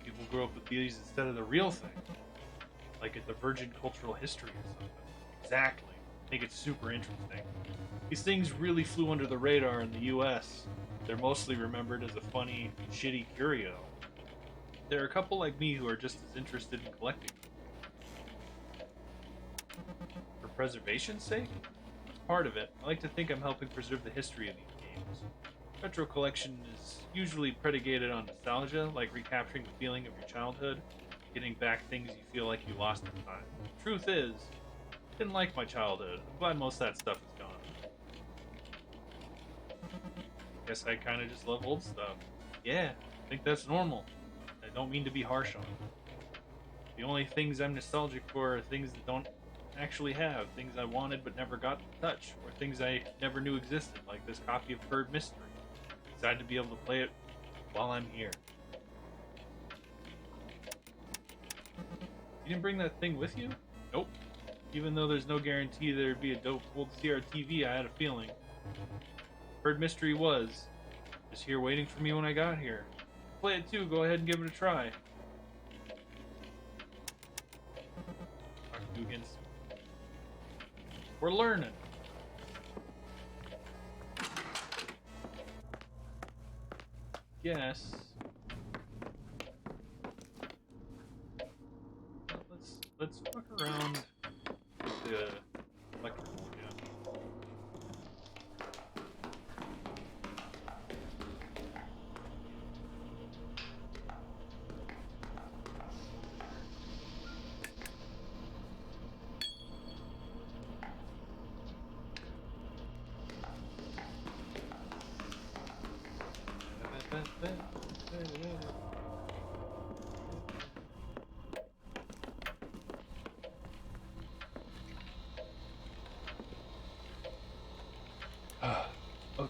People grew up with these instead of the real thing. Like at the Virgin Cultural History or something. Exactly. I think it's super interesting. These things really flew under the radar in the US. They're mostly remembered as a funny, shitty curio. There are a couple like me who are just as interested in collecting them. For preservation's sake? That's part of it. I like to think I'm helping preserve the history of these games. Retro collection is usually predicated on nostalgia, like recapturing the feeling of your childhood, getting back things you feel like you lost in time. Truth is, I didn't like my childhood. I'm glad most of that stuff is gone. Guess I kind of just love old stuff. Yeah, I think that's normal. I don't mean to be harsh on it. The only things I'm nostalgic for are things that don't actually have, things I wanted but never got to touch, or things I never knew existed, like this copy of Bird Mystery. Excited to be able to play it while I'm here. You didn't bring that thing with you? Nope. Even though there's no guarantee there'd be a dope old CRTV, I had a feeling. Bird Mystery was just here waiting for me when I got here. Play it too, go ahead and give it a try. Talk to you again soon. We're learning. Yes. Let's fuck around with the electrical again. Okay.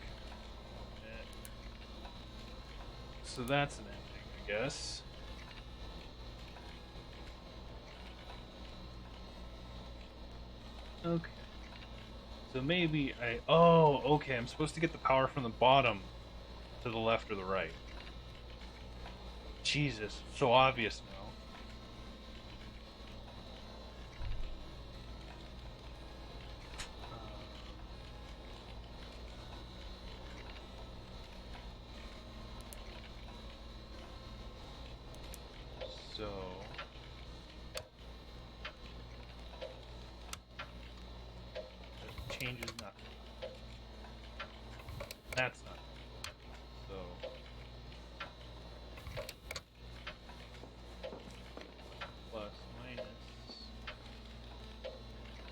So that's an ending, I guess. Okay. So maybe I... Oh, okay. I'm supposed to get the power from the bottom to the left or the right. Jesus. So obvious now. So... that changes nothing. That's not. So... plus, minus...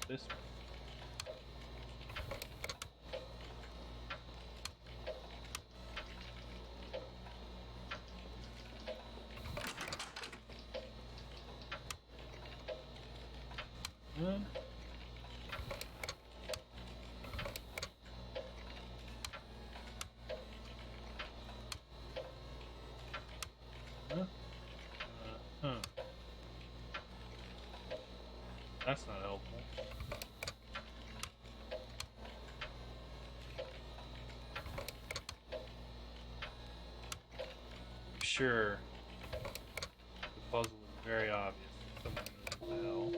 this one. Huh? Huh. That's not helpful. Sure. The puzzle is very obvious. Someone knows what the hell.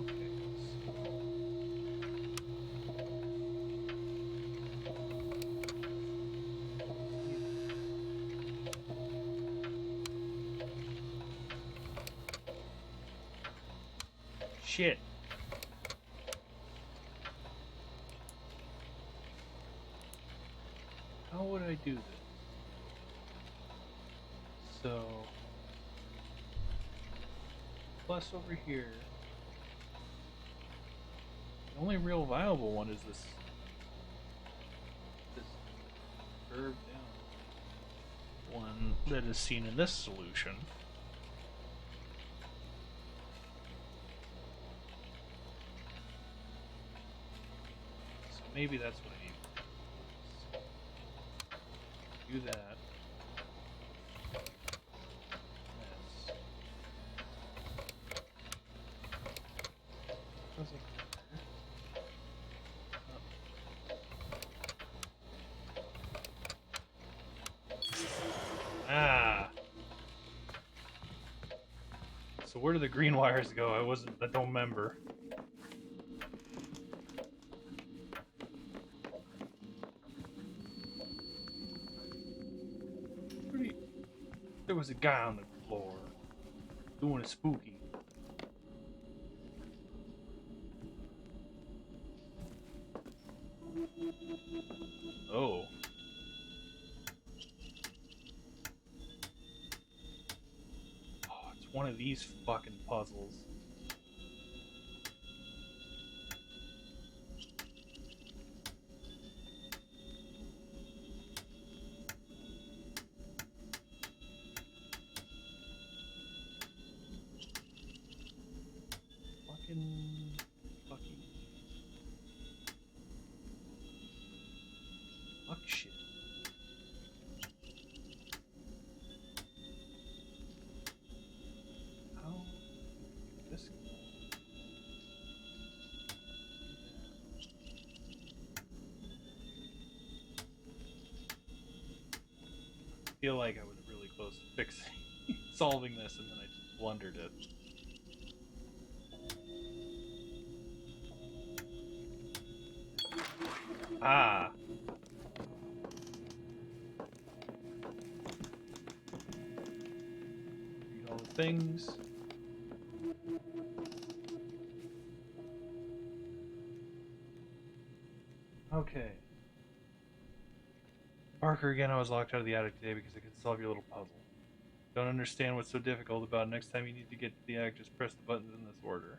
Okay. So Shit. How would I do this? So, plus over here. The only real viable one is this curved down one that is seen in this solution. So maybe that's what I need. Do that. This. Ah. So where do the green wires go? I don't remember. There was a guy on the floor doing a spooky. Oh. Oh, it's one of these fucking puzzles. Fucking. Fuck shit. How? This. I feel like I was really close to fixing, solving this, and then I just blundered it. Ah. Read all the things. Okay. Parker, again, I was locked out of the attic today because I couldn't solve your little puzzle. Don't understand what's so difficult about it. Next time you need to get to the attic, just press the buttons in this order.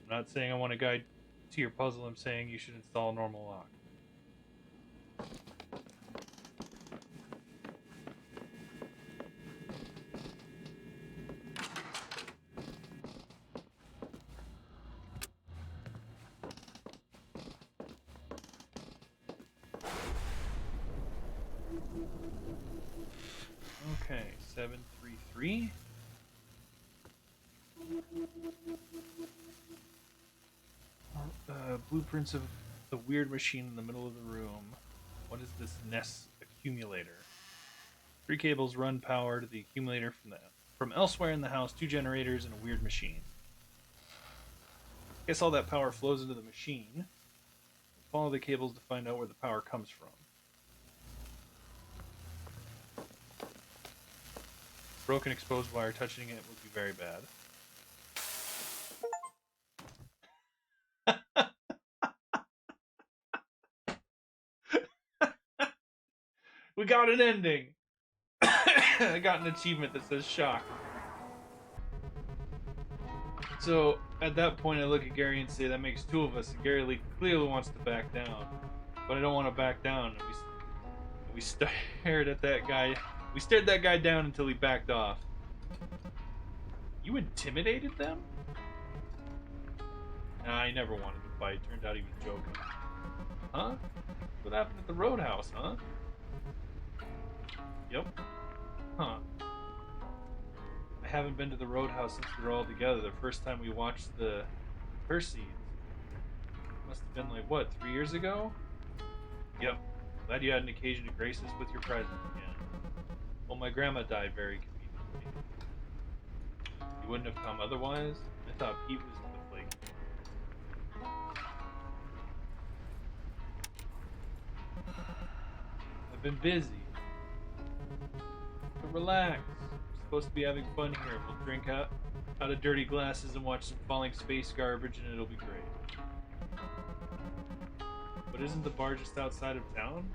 I'm not saying I want to guide to your puzzle, I'm saying you should install a normal lock. Okay, 733. Blueprints of the weird machine in the middle of the room. What is this NES accumulator? 3 cables run power to the accumulator from elsewhere in the house, 2 generators, and a weird machine. Guess all that power flows into the machine. Follow the cables to find out where the power comes from. Broken exposed wire touching it would be very bad. We got an ending. I got an achievement that says shock. So at that point, I look at Gary and say, "That makes 2 of us." And Gary clearly wants to back down, but I don't want to back down. And we stared at that guy. We stared that guy down until he backed off. You intimidated them? Nah, he never wanted to fight. Turned out he was joking. Huh? What happened at the roadhouse, huh? Yep. Huh. I haven't been to the roadhouse since we were all together. The first time we watched the Perseid. Must have been like, what, 3 years ago? Yep. Glad you had an occasion to grace us with your presence again. Well, my grandma died very conveniently. You wouldn't have come otherwise? I thought Pete was the flake. I've been busy. But relax. We're supposed to be having fun here. We'll drink out. out of dirty glasses and watch some falling space garbage, and it'll be great. But isn't the bar just outside of town?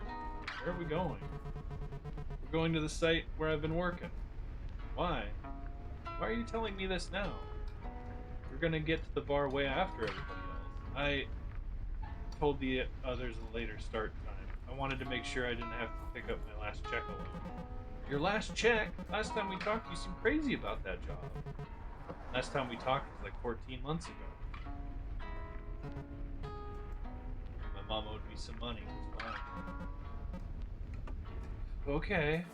Where are we going? We're going to the site where I've been working. Why? Why are you telling me this now? We're gonna get to the bar way after everybody else. I told the others a later start time. I wanted to make sure I didn't have to pick up my last check alone. Your last check? Last time we talked, you seemed crazy about that job. Last time we talked was like 14 months ago. My mom owed me some money. It's fine. Okay.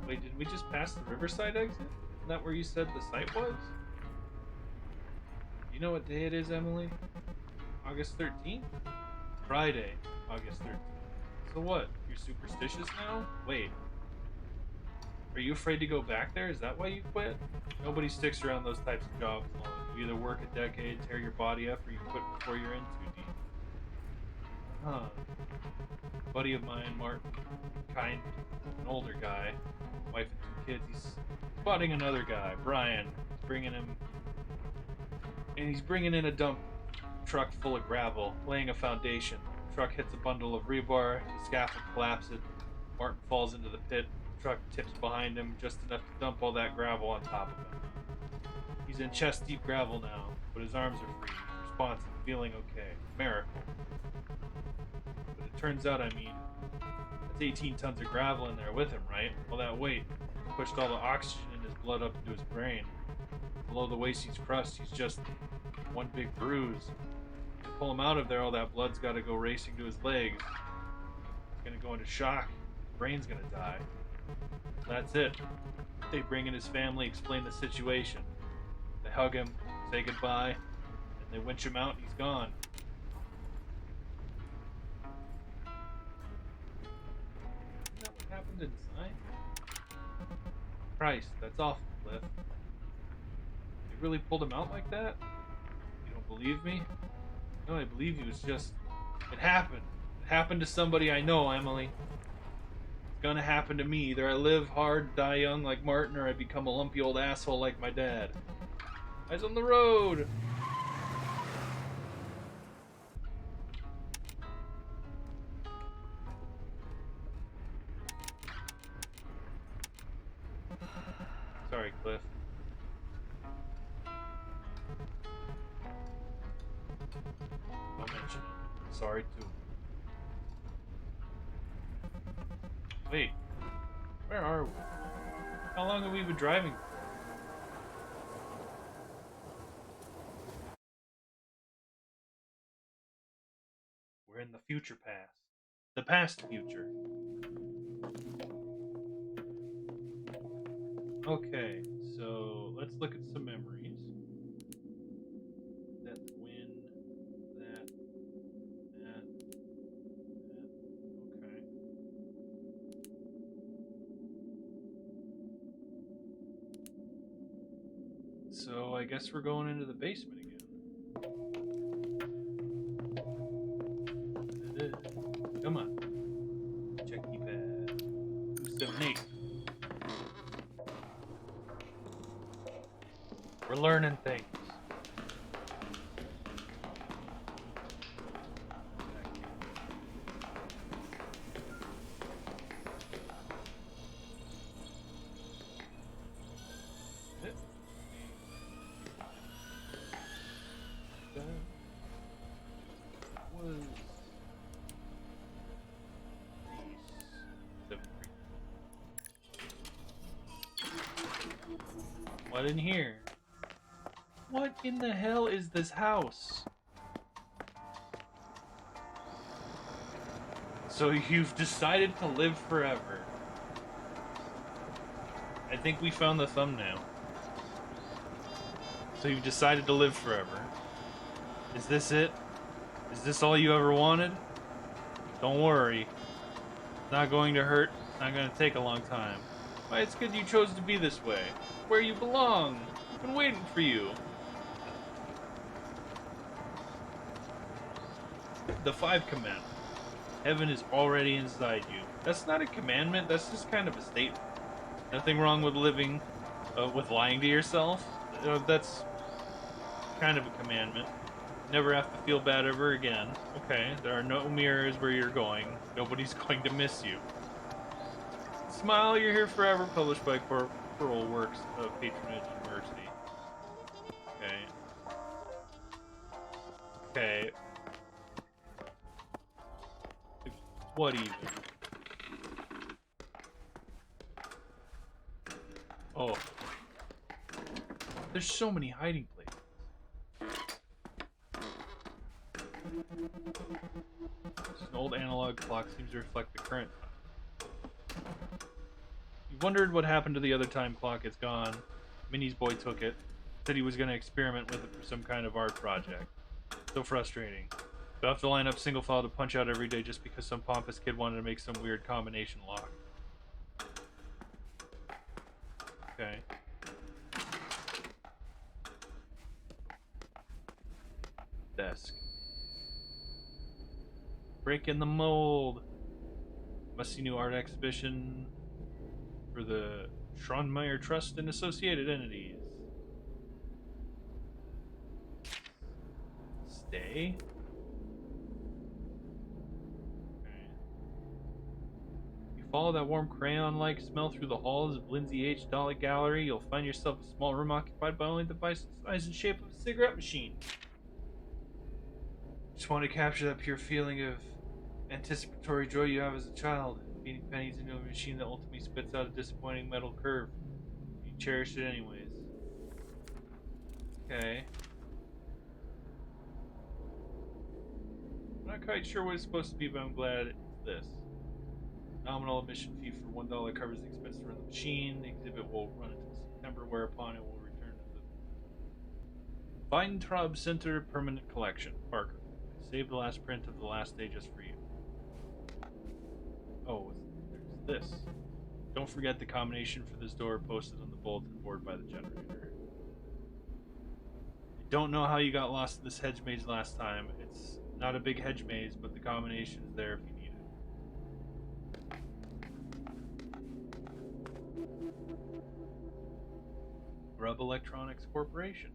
Wait, did we just pass the Riverside exit? Isn't that where you said the site was? You know what day it is, Emily? August 13th? Friday, August 13th. So what? You're superstitious now? Wait. Are you afraid to go back there? Is that why you quit? Nobody sticks around those types of jobs long. You either work a decade, tear your body up, or you quit before you're in too deep. Huh. A buddy of mine, Martin, kind, an older guy, wife and 2 kids, he's spotting another guy, Brian. He's bringing in a dump truck full of gravel, laying a foundation. The truck hits a bundle of rebar, the scaffold collapses. Martin falls into the pit. The truck tips behind him just enough to dump all that gravel on top of him. He's in chest-deep gravel now, but his arms are free. He's responsive, feeling okay. Miracle. But it turns out, that's 18 tons of gravel in there with him, right? All that weight pushed all the oxygen in his blood up into his brain. Below the waist-he's crust, he's just one big bruise. To pull him out of there, all that blood's got to go racing to his legs. He's gonna go into shock. His brain's gonna die. That's it. They bring in his family, explain the situation. They hug him, say goodbye, and they winch him out, and he's gone. Isn't that what happened inside? Christ, that's awful, Cliff. They really pulled him out like that? You don't believe me? No, I believe you. It's just... It happened. It happened to somebody I know, Emily. It's gonna happen to me. Either I live hard, die young like Martin, or I become a lumpy old asshole like my dad. Eyes on the road! Sorry, Cliff. Don't mention it. Sorry, too. Wait. Where are we? How long have we been driving for? We're in the future past. The past future. Okay, so let's look at some memories. That wind, that. Okay. So I guess we're going into the basement again. Come on. Check keypad. 278. We're learning things. What in here? What in the hell is this house? So you've decided to live forever. I think we found the thumbnail. So you've decided to live forever. Is this it? Is this all you ever wanted? Don't worry. It's not going to hurt. It's not going to take a long time. Why, it's good you chose to be this way. Where you belong. I've been waiting for you. The 5 commandments. Heaven is already inside you. That's not a commandment, that's just kind of a statement. Nothing wrong with living with lying to yourself. That's kind of a commandment. Never have to feel bad ever again. Okay, there are no mirrors where you're going. Nobody's going to miss you. Smile, you're here forever. Published by Corporal Works of Patronage and Mercy. Okay. Okay. What even? Oh. There's so many hiding places. This is an old analog clock, seems to reflect the current time. You wondered what happened to the other time clock. It's gone. Minnie's boy took it. Said he was going to experiment with it for some kind of art project. So frustrating. You have to line up single file to punch out every day just because some pompous kid wanted to make some weird combination lock. Okay. Desk. Break in the mold. Must see new art exhibition for the Schronmeyer Trust and associated entities. Stay. Okay. You follow that warm crayon-like smell through the halls of Lindsay H. Dolly Gallery, you'll find yourself a small room occupied by only the device the size and shape of a cigarette machine. Just want to capture that pure feeling of anticipatory joy you have as a child, beating pennies into a machine that ultimately spits out a disappointing metal curve. You cherish it anyways. Okay. I'm not quite sure what it's supposed to be, but I'm glad it's this. Nominal admission fee for $1 covers the expense to run the machine. The exhibit will run until September, whereupon it will return to the Weintraub Center Permanent Collection. Parker. I saved the last print of the last day just for you. Oh, there's this. Don't forget the combination for this door posted on the bulletin board by the generator. I don't know how you got lost in this hedge maze last time. It's not a big hedge maze, but the combination is there if you need it. Grub Electronics Corporation.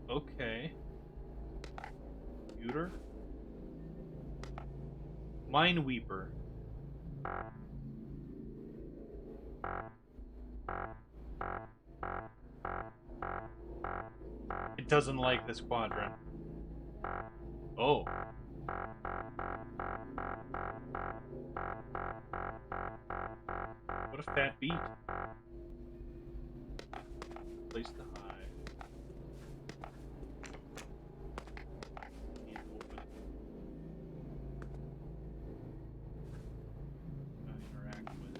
Okay. Computer. Mineweeper. It doesn't like this quadrant. Oh. What a fat beat. Place to hide. Can't open. Not interact with.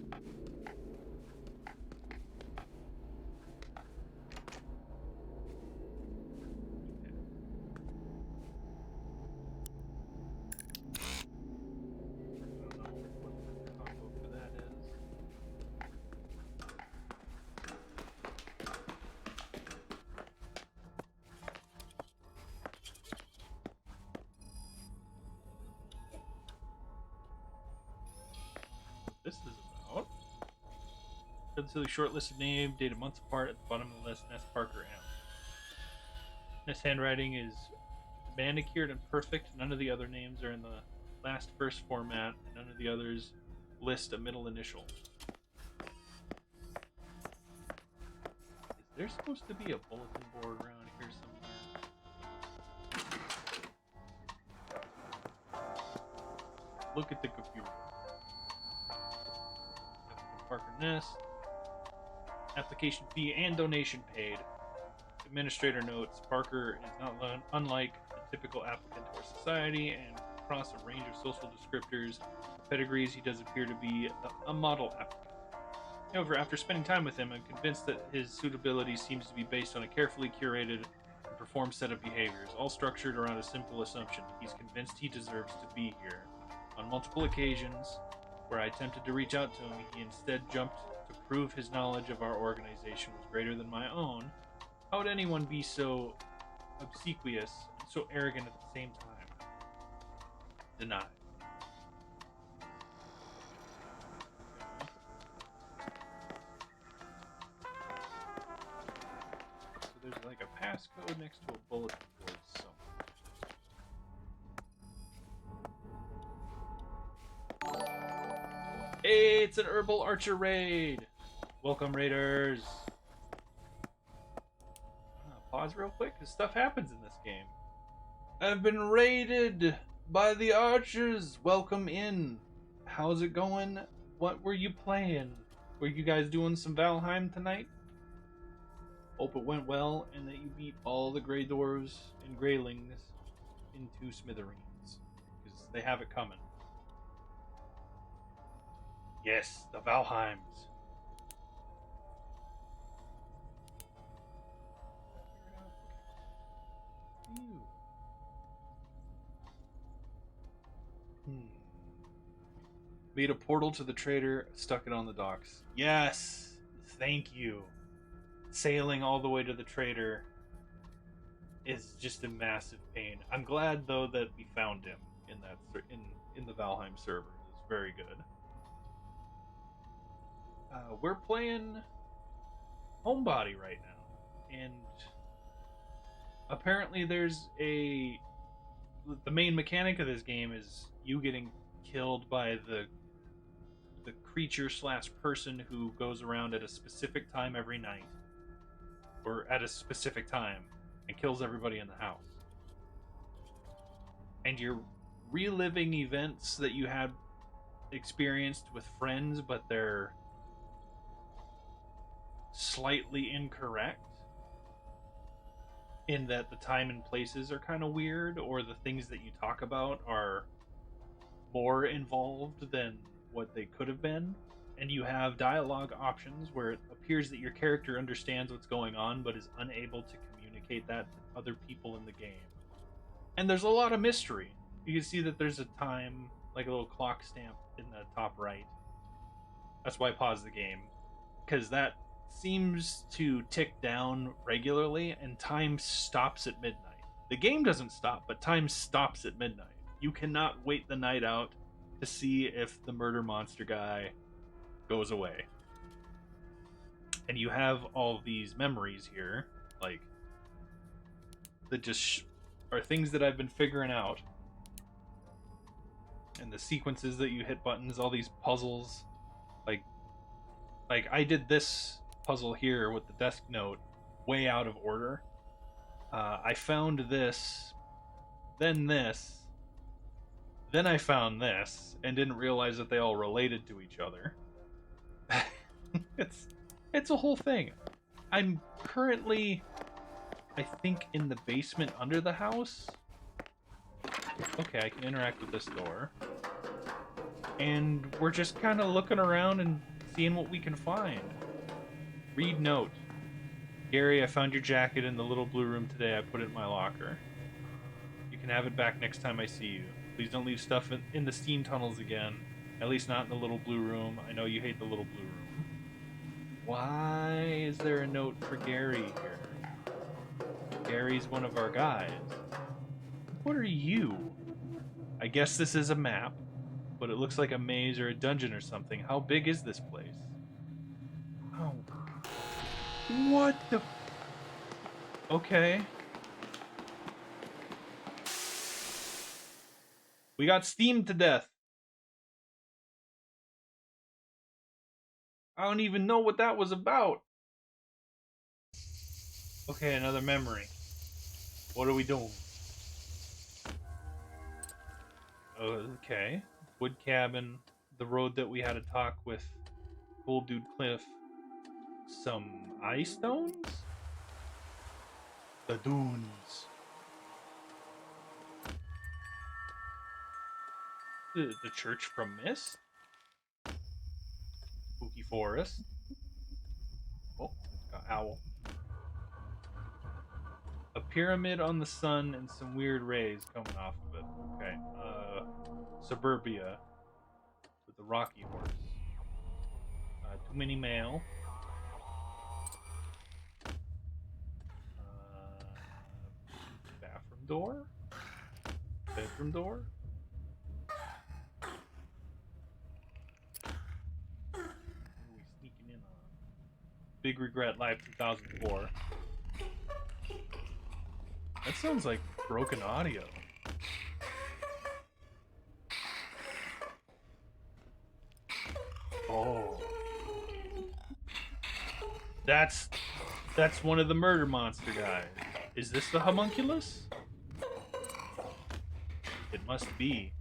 This is about. Relatively short-listed name, dated months apart. At the bottom of the list, Ness Parker M. Ness handwriting is manicured and perfect. None of the other names are in the last first format, and none of the others list a middle initial. Is there supposed to be a bulletin board around here somewhere? Look at the computer. Parker Ness. Application fee and donation paid. Administrator notes Parker is not unlike a typical applicant to our society, and across a range of social descriptors, pedigrees, he does appear to be a model applicant. However, after spending time with him, I'm convinced that his suitability seems to be based on a carefully curated and performed set of behaviors, all structured around a simple assumption. He's convinced he deserves to be here. On multiple occasions, where I attempted to reach out to him, he instead jumped to prove his knowledge of our organization was greater than my own. How would anyone be so obsequious and so arrogant at the same time? Denied. passcode next to a bulletin board somewhere. Hey, it's an herbal archer raid! Welcome, raiders! Pause real quick, because stuff happens in this game. I've been raided by the archers! Welcome in! How's it going? What were you playing? Were you guys doing some Valheim tonight? Hope it went well and that you beat all the Grey Dwarves and Greylings into smithereens. Because they have it coming. Yes, the Valheims. Made a portal to the trader, stuck it on the docks. Yes! Thank you. Sailing all the way to the trader is just a massive pain. I'm glad though that we found him in that in the Valheim server. It's very good. We're playing Homebody right now, and apparently the main mechanic of this game is you getting killed by the creature slash person who goes around at a specific time every night, or at a specific time, and kills everybody in the house. And you're reliving events that you had experienced with friends, but they're slightly incorrect in that the time and places are kind of weird, or the things that you talk about are more involved than what they could have been. And you have dialogue options where it appears that your character understands what's going on but is unable to communicate that to other people in the game. And there's a lot of mystery. You can see that there's a time, like a little clock stamp in the top right. That's why I paused the game, because that seems to tick down regularly, and time stops at midnight. The game doesn't stop, but time stops at midnight. You cannot wait the night out to see if the murder monster guy goes away. And you have all these memories here, like, that just are things that I've been figuring out. And the sequences that you hit buttons, all these puzzles. Like I did this puzzle here with the desk note way out of order. I found this, then I found this, and didn't realize that they all related to each other. It's a whole thing. I'm currently, I think, in the basement under the house. Okay, I can interact with this door. And we're just kind of looking around and seeing what we can find. Read note. Gary, I found your jacket in the little blue room today. I put it in my locker. You can have it back next time I see you. Please don't leave stuff in the steam tunnels again. At least not in the little blue room. I know you hate the little blue room. Why is there a note for Gary here? Gary's one of our guys. What are you? I guess this is a map, but it looks like a maze or a dungeon or something. How big is this place? Oh. What the... Okay. We got steamed to death. I don't even know what that was about. Okay, another memory. What are we doing? Okay. Wood cabin. The road that we had to talk with Cool Dude Cliff. Some ice stones? The dunes. The church from Mist? Spooky forest. Oh, got owl. A pyramid on the sun and some weird rays coming off of it. Okay. Suburbia with the rocky horse. Too many mail. Bathroom door? Bedroom door? What are we sneaking in on? Big Regret Live 2004. That sounds like broken audio. Oh. That's one of the murder monster guys. Is this the homunculus? It must be.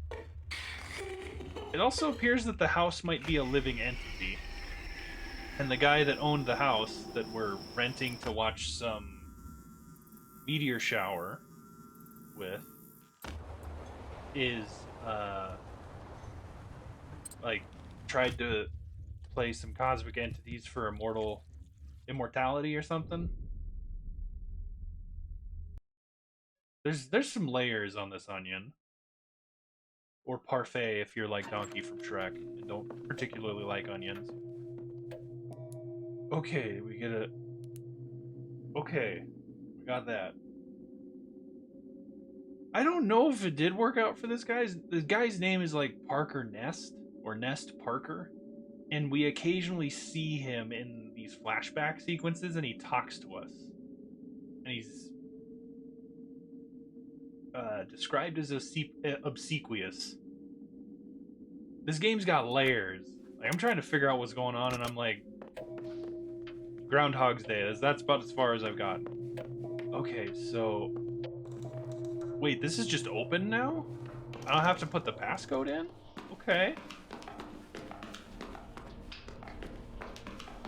It also appears that the house might be a living entity. And the guy that owned the house that we're renting to watch some meteor shower with is like tried to play some cosmic entities for immortality or something. There's some layers on this onion. Or parfait if you're like Donkey from Shrek and don't particularly like onions. Okay, we get it. Okay, we got that. I don't know if it did work out for this guy. The guy's name is like Parker Nest or Nest Parker, and we occasionally see him in these flashback sequences, and he talks to us, and he's described as obsequious. This game's got layers. Like I'm trying to figure out what's going on, and I'm like, Groundhog's Day. That's about as far as I've got. Okay, so wait, this is just open now? I don't have to put the passcode in? Okay.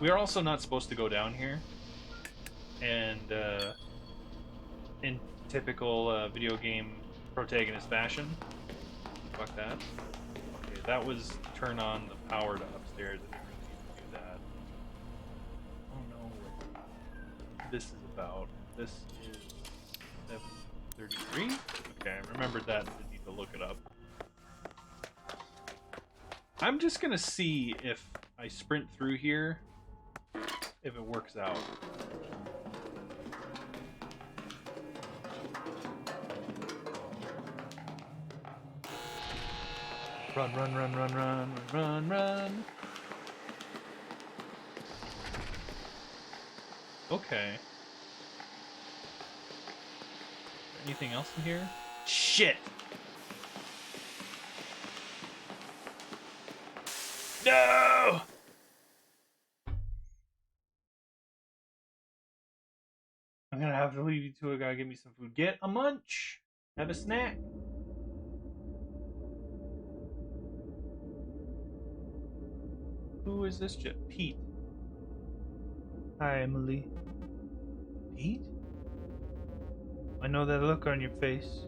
We are also not supposed to go down here. And in typical video game protagonist fashion. Fuck that. Okay, that was turn on the power to upstairs. I didn't really need to do that. Oh no, what this is about. This is 733? Okay, I remembered that. I need to look it up. I'm just gonna see if I sprint through here, if it works out. Run, run, run, run, run, run, run. Okay. Anything else in here? Shit! No! I'm gonna have to leave you to it. Gotta give me some food. Get a munch! Have a snack. Who is this? Pete. Hi, Emily. Pete? I know that look on your face.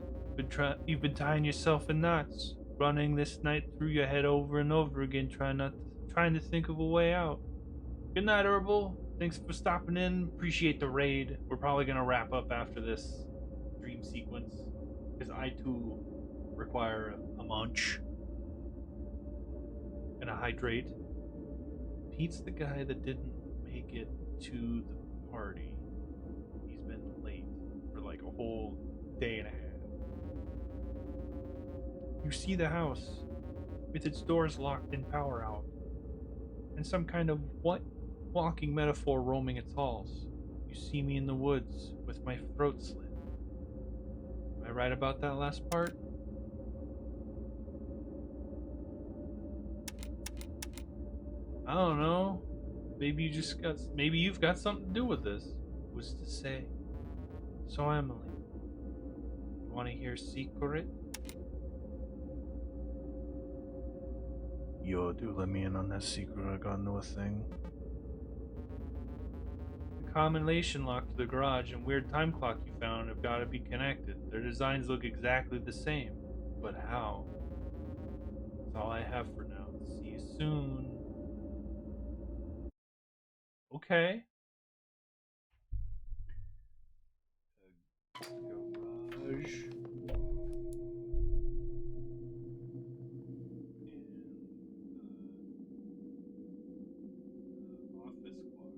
You've been tying yourself in knots, running this night through your head over and over again, trying to think of a way out. Good night, Herbal. Thanks for stopping in. Appreciate the raid. We're probably gonna wrap up after this dream sequence because I too require a munch and a hydrate. Pete's the guy that didn't make it to the party. He's been late for like a whole day and a half. You see the house with its doors locked and power out, and some kind of walking metaphor roaming its halls. You see me in the woods with my throat slit. Am I right about that last part? I don't know. Maybe you've got something to do with this. Who's to say? So Emily, you want to hear a secret? Yo, do let me in on that secret. I got into a thing. The combination lock to the garage and weird time clock you found have got to be connected. Their designs look exactly the same, but how? That's all I have for now. See you soon. Okay. Garage. Office clock.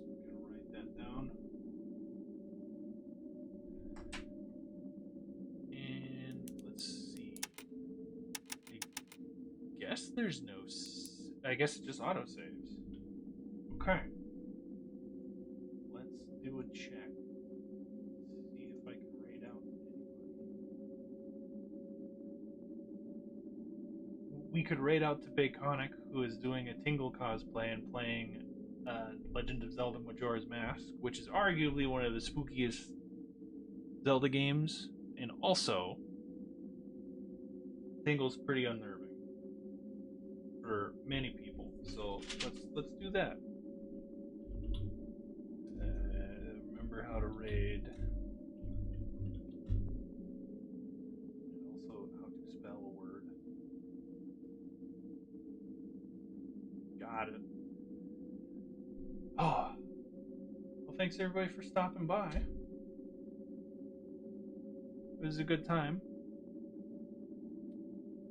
Just gonna write that down. And let's see. I guess there's no. I guess it just auto saves. Okay. we could raid out to Baconic, who is doing a Tingle cosplay and playing Legend of Zelda Majora's Mask, which is arguably one of the spookiest Zelda games, and also Tingle's pretty unnerving for many people. So let's do that. Remember how to raid. Also, how to spell a word. Got it. Oh, well, thanks everybody for stopping by. It was a good time.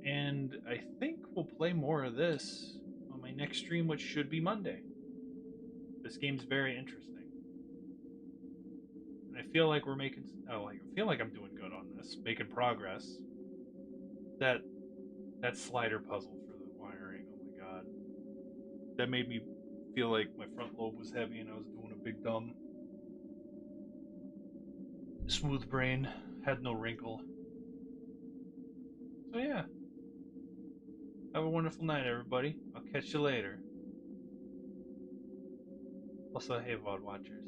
And I think we'll play more of this on my next stream, which should be Monday. This game's very interesting. And I feel like we're making. Oh, I feel like I'm doing good on this, making progress. That slider puzzle for the wiring. Oh my god, that made me feel like my front lobe was heavy and I was doing a big dumb. Smooth brain had no wrinkle. So yeah, have a wonderful night, everybody. I'll catch you later. Also, hey, VOD watchers.